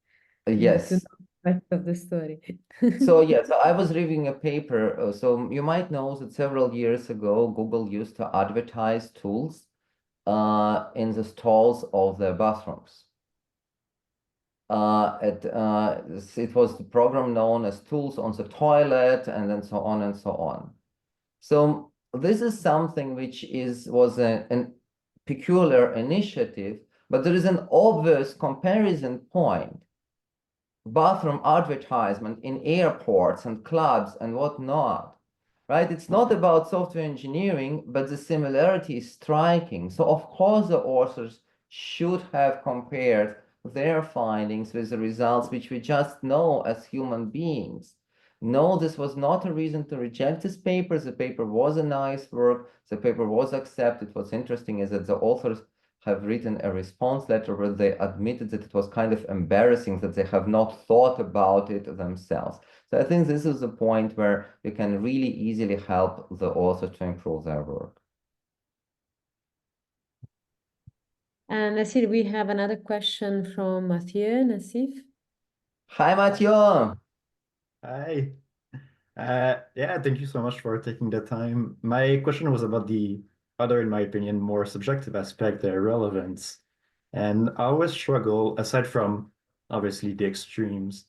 Yes. To know the rest of the story. So I was reading a paper. So you might know that several years ago, Google used to advertise tools in the stalls of their bathrooms. It was the program known as Tools on the Toilet, and then so on and so on. So this is something which was a peculiar initiative, but there is an obvious comparison point. Bathroom advertisement in airports and clubs and whatnot, right? It's not about software engineering, but the similarity is striking. So of course the authors should have compared their findings with the results which we just know as human beings. No, this was not a reason to reject this paper. The paper was a nice work. The paper was accepted. What's interesting is that the authors have written a response letter where they admitted that it was kind of embarrassing that they have not thought about it themselves. So I think this is the point where you can really easily help the author to improve their work. And I see we have another question from Mathieu Nassif. Hi, Mathieu. Hi. Yeah, thank you so much for taking the time. My question was about the other, in my opinion, more subjective aspect, the relevance. And I always struggle, aside from obviously the extremes,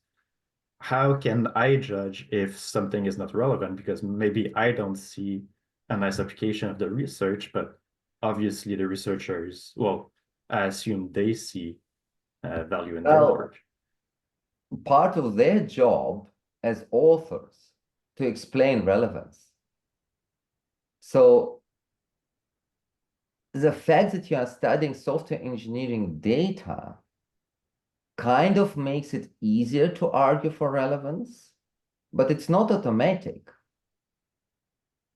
how can I judge if something is not relevant? Because maybe I don't see a nice application of the research, but obviously the researchers, well, I assume they see value in their work. Part of their job as authors to explain relevance. So the fact that you are studying software engineering data kind of makes it easier to argue for relevance, but it's not automatic.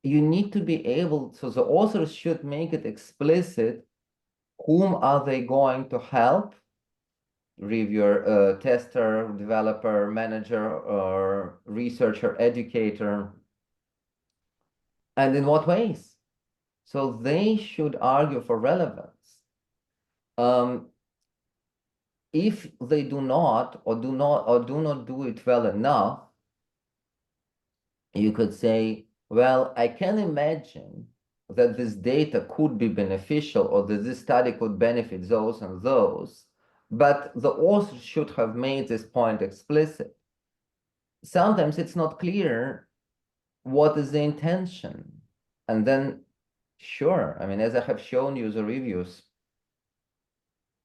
You need to be able, so the authors should make it explicit whom are they going to help, reviewer, tester, developer, manager, or researcher, educator, and in what ways. So they should argue for relevance. If they do not do not do it well enough, you could say, well, I can imagine that this data could be beneficial or that this study could benefit those and those, but the author should have made this point explicit. Sometimes it's not clear what is the intention. And then, sure, I mean, as I have shown you the reviews,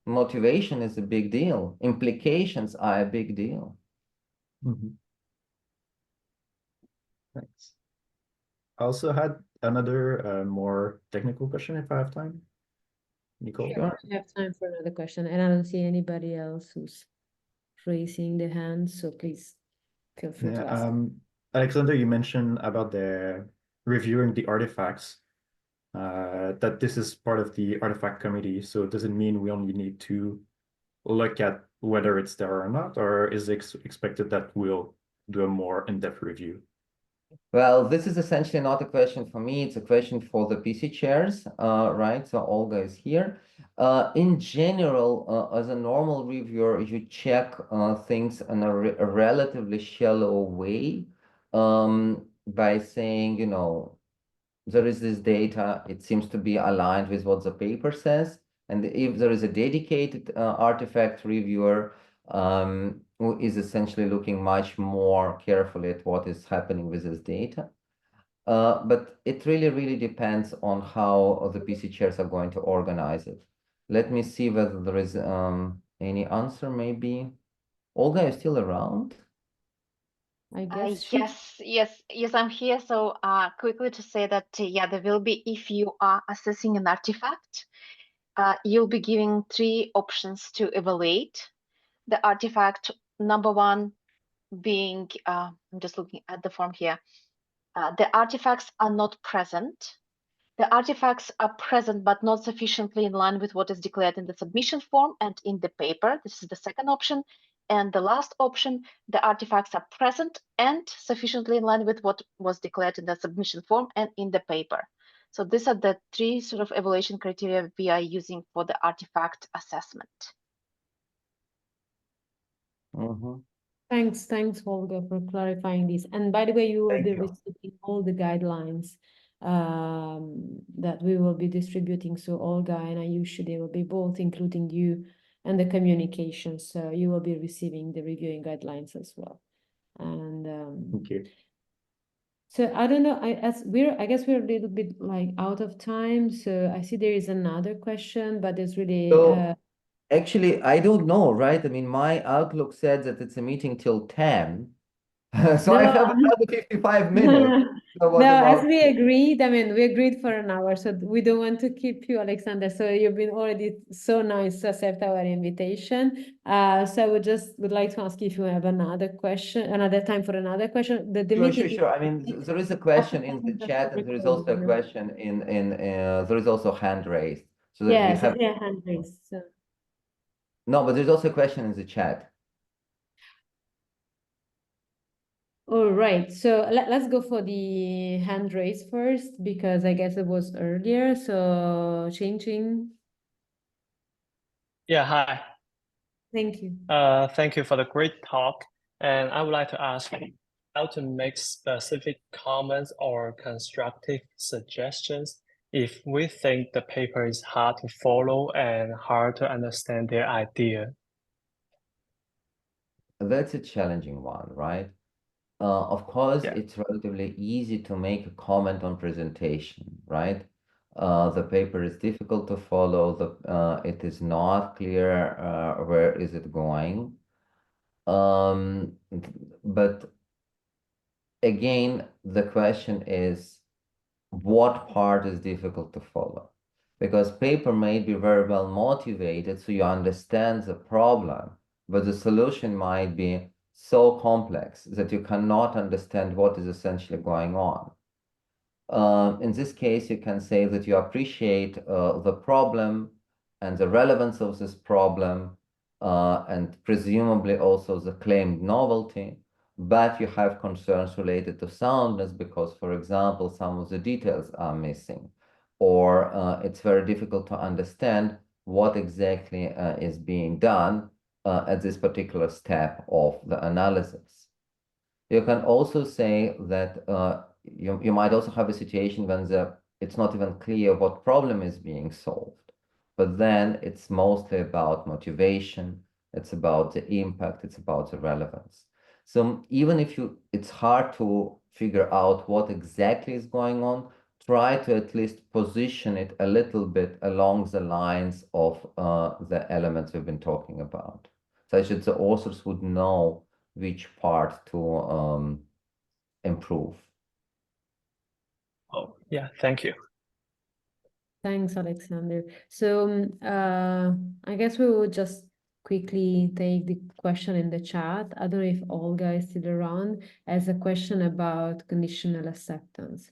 motivation is a big deal. Implications are a big deal. Mhm. Thanks. I also had another more technical question if I have time. Nicole? Sure. We have time for another question, and I don't see anybody else who's raising their hand, so please feel free to ask. Alexander, you mentioned about the reviewing the artifacts, that this is part of the artifact committee. So does it mean we only need to look at whether it's there or not, or is it expected that we'll do a more in-depth review? Well, this is essentially not a question for me. It's a question for the PC chairs, right? So Olga is here. In general, as a normal reviewer, you check things in a relatively shallow way by saying, you know, there is this data, it seems to be aligned with what the paper says. And if there is a dedicated artifact reviewer, who is essentially looking much more carefully at what is happening with this data. But it really depends on how the PC chairs are going to organize it. Let me see whether there is any answer, maybe. Olga, are you still around? I guess Yes, I'm here. So quickly to say that, yeah, there will be, if you are assessing an artifact, you'll be giving 3 options to evaluate the artifact. Number 1 being, I'm just looking at the form here, the artifacts are not present. The artifacts are present but not sufficiently in line with what is declared in the submission form and in the paper. This is the second option. And the last option, the artifacts are present and sufficiently in line with what was declared in the submission form and in the paper. So these are the 3 sort of evaluation criteria we are using for the artifact assessment. Thanks, Olga, for clarifying this. And by the way, you will Thank be you. receiving all the guidelines that we will be distributing. So Olga and Ayush, they will be both, including you and the communication. So you will be receiving the reviewing guidelines as well. And Okay. so I don't know. I guess we're a little bit like out of time. So I see there is another question, but it's really So actually, I don't know, right? I mean, my Outlook said that it's a meeting till 10. So I have another 55 minutes. So what No, as about we agreed, I mean, we agreed for an hour, so we don't want to keep you, Alexander. So you've been already so nice to accept our invitation. So I would like to ask if you have another question, another time for another question. The meeting Sure. I mean, there is a question in the chat, and there is also a question in there is also hand raised. So that we have hand raised. So. no, but there's also a question in the chat. All right, so let's go for the hand raise first, because I guess it was earlier. So changing. Yeah, hi. Thank you. Thank you for the great talk. And I would like to ask how to make specific comments or constructive suggestions if we think the paper is hard to follow and hard to understand their idea. That's a challenging one, right? Of course, Yeah. it's relatively easy to make a comment on presentation, right? The paper is difficult to follow. It is not clear where is it going. But again, the question is, what part is difficult to follow? Because paper may be very well motivated, so you understand the problem, but the solution might be so complex that you cannot understand what is essentially going on. In this case, you can say that you appreciate the problem and the relevance of this problem, and presumably also the claimed novelty, but you have concerns related to soundness because, for example, some of the details are missing, or it's very difficult to understand what exactly is being done at this particular step of the analysis. You can also say that you might also have a situation when it's not even clear what problem is being solved, but then it's mostly about motivation, it's about the impact, it's about the relevance. So even if it's hard to figure out what exactly is going on, try to at least position it a little bit along the lines of the elements we've been talking about, such that the authors would know which part to improve. Oh, yeah, thank you. Thanks, Alexander. So I guess we will just quickly take the question in the chat. I don't know if Olga is still around, as a question about conditional acceptance.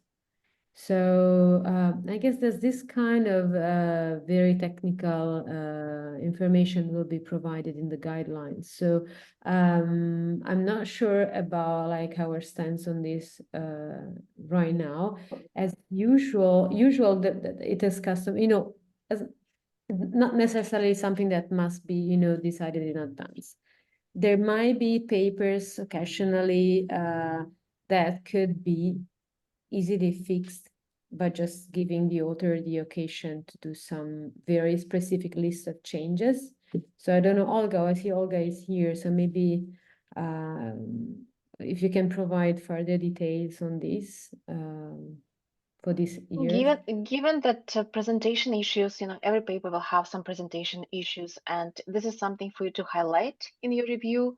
So I guess there's this kind of very technical information will be provided in the guidelines. So I'm not sure about like our stance on this right now. As usual that it is custom, as not necessarily something that must be, decided in advance. There might be papers occasionally that could be easily fixed by just giving the author the occasion to do some very specific list of changes. So I don't know, Olga, I see Olga is here, so maybe if you can provide further details on this for this year. Given that presentation issues, every paper will have some presentation issues, and this is something for you to highlight in your review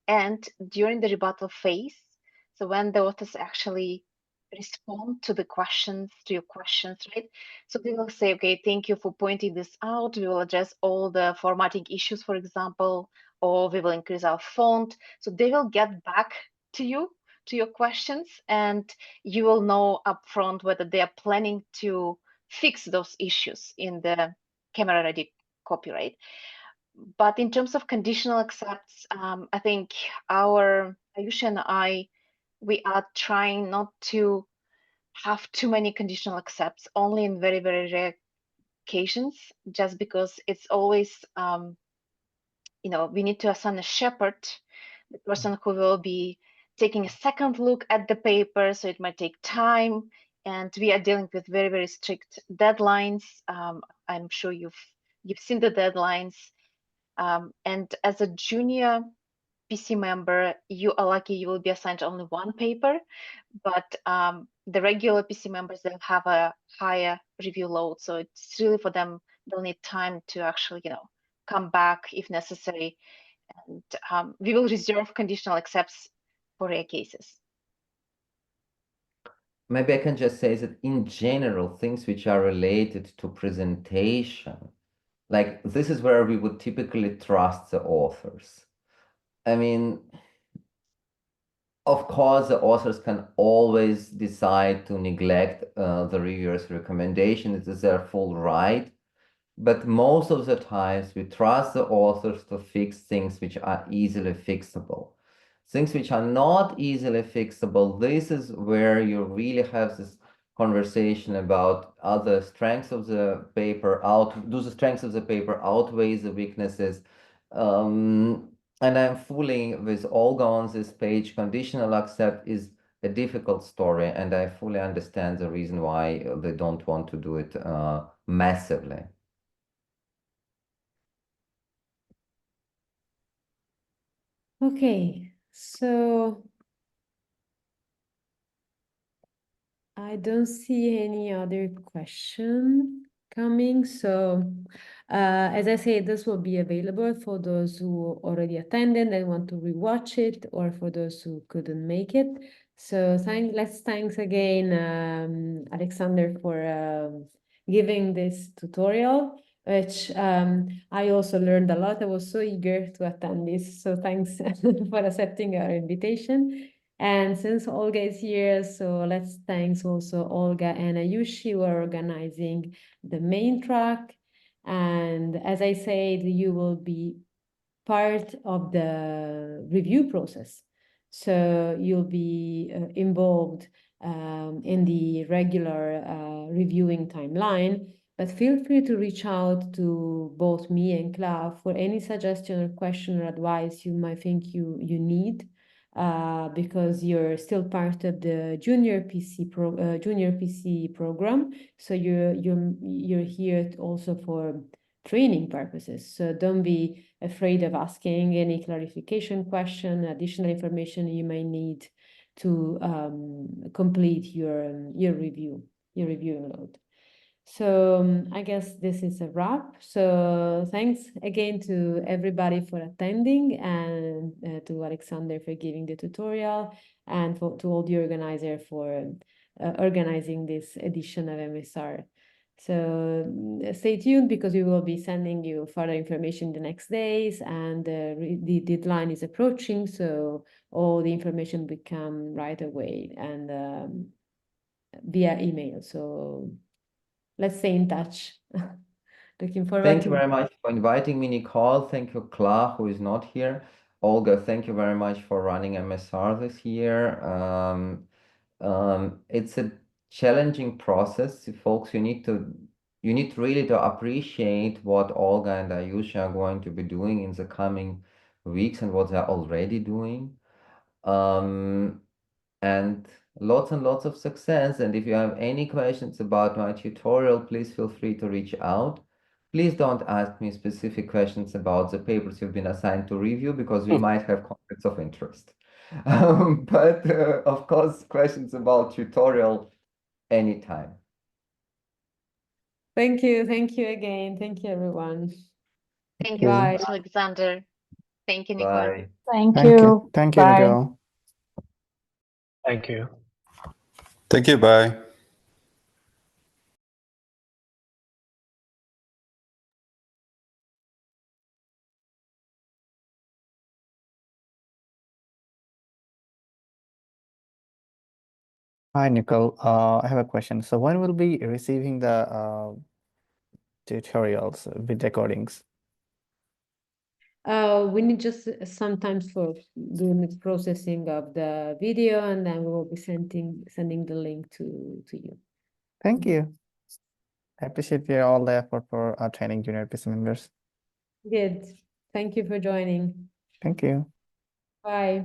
and during the rebuttal phase. So when the authors actually respond to your questions, right? So they will say, okay, thank you for pointing this out. We will address all the formatting issues, for example, or we will increase our font. So they will get back to you, to your questions, and you will know upfront whether they are planning to fix those issues in the camera ready copyright. But in terms of conditional accepts, I think Ayush and I, we are trying not to have too many conditional accepts, only in very, very rare occasions, just because it's always, we need to assign a shepherd, the person who will be taking a second look at the paper, so it might take time, and we are dealing with very, very strict deadlines. I'm sure you've seen the deadlines, and as a junior PC member, you are lucky you will be assigned only one paper, but the regular PC members, they'll have a higher review load, so it's really for them, they'll need time to actually, come back if necessary. And we will reserve conditional accepts for rare cases. Maybe I can just say that in general, things which are related to presentation, like this is where we would typically trust the authors. I mean, of course, the authors can always decide to neglect the reviewer's recommendation. It is their full right. But most of the times, we trust the authors to fix things which are easily fixable. Things which are not easily fixable, this is where you really have this conversation about other strengths of the paper, do the strengths of the paper outweigh the weaknesses? And I'm fully with Olga on this page. Conditional accept is a difficult story, and I fully understand the reason why they don't want to do it massively. Okay, so I don't see any other question coming. So as I say, this will be available for those who already attended and want to rewatch it, or for those who couldn't make it. So thanks again, Alexander, for giving this tutorial, which I also learned a lot. I was so eager to attend this. So thanks for accepting our invitation. And since Olga is here, so let's thank also Olga and Ayush who are organizing the main track. And as I said, you will be part of the review process. So you'll be involved in the regular reviewing timeline. But feel free to reach out to both me and Clara for any suggestion or question or advice you might think you need, because you're still part of the Junior PC program. So you're here also for training purposes. So don't be afraid of asking any clarification question, additional information you may need to complete your reviewing load. So I guess this is a wrap. So thanks again to everybody for attending, and to Alexander for giving the tutorial, and to all the organizer for organizing this edition of MSR. So stay tuned, because we will be sending you further information the next days, and the deadline is approaching, so all the information will come right away and via email. So let's stay in touch. Looking forward Thank to you very much for inviting me, Nicole. Thank you, Clara, who is not here. Olga, thank you very much for running MSR this year. It's a challenging process, folks. You need really to appreciate what Olga and Ayusha are going to be doing in the coming weeks and what they're already doing. And lots of success. And if you have any questions about my tutorial, please feel free to reach out. Please don't ask me specific questions about the papers you've been assigned to review, because we might have conflicts of interest. But of course, questions about tutorial anytime. Thank you again. Thank you, everyone. Thank you so Bye. much, Alexander. Thank you, Nicole. Bye. Thank you. Thank you, Bye. Nicole. Thank you. Thank you. Bye. Hi, Nicole. I have a question. So when will be receiving the tutorials with recordings? We need just sometimes for doing the processing of the video, and then we will be sending the link to you. Thank you. I appreciate all the effort for training junior PC members. Good. Thank you for joining. Thank you. Bye.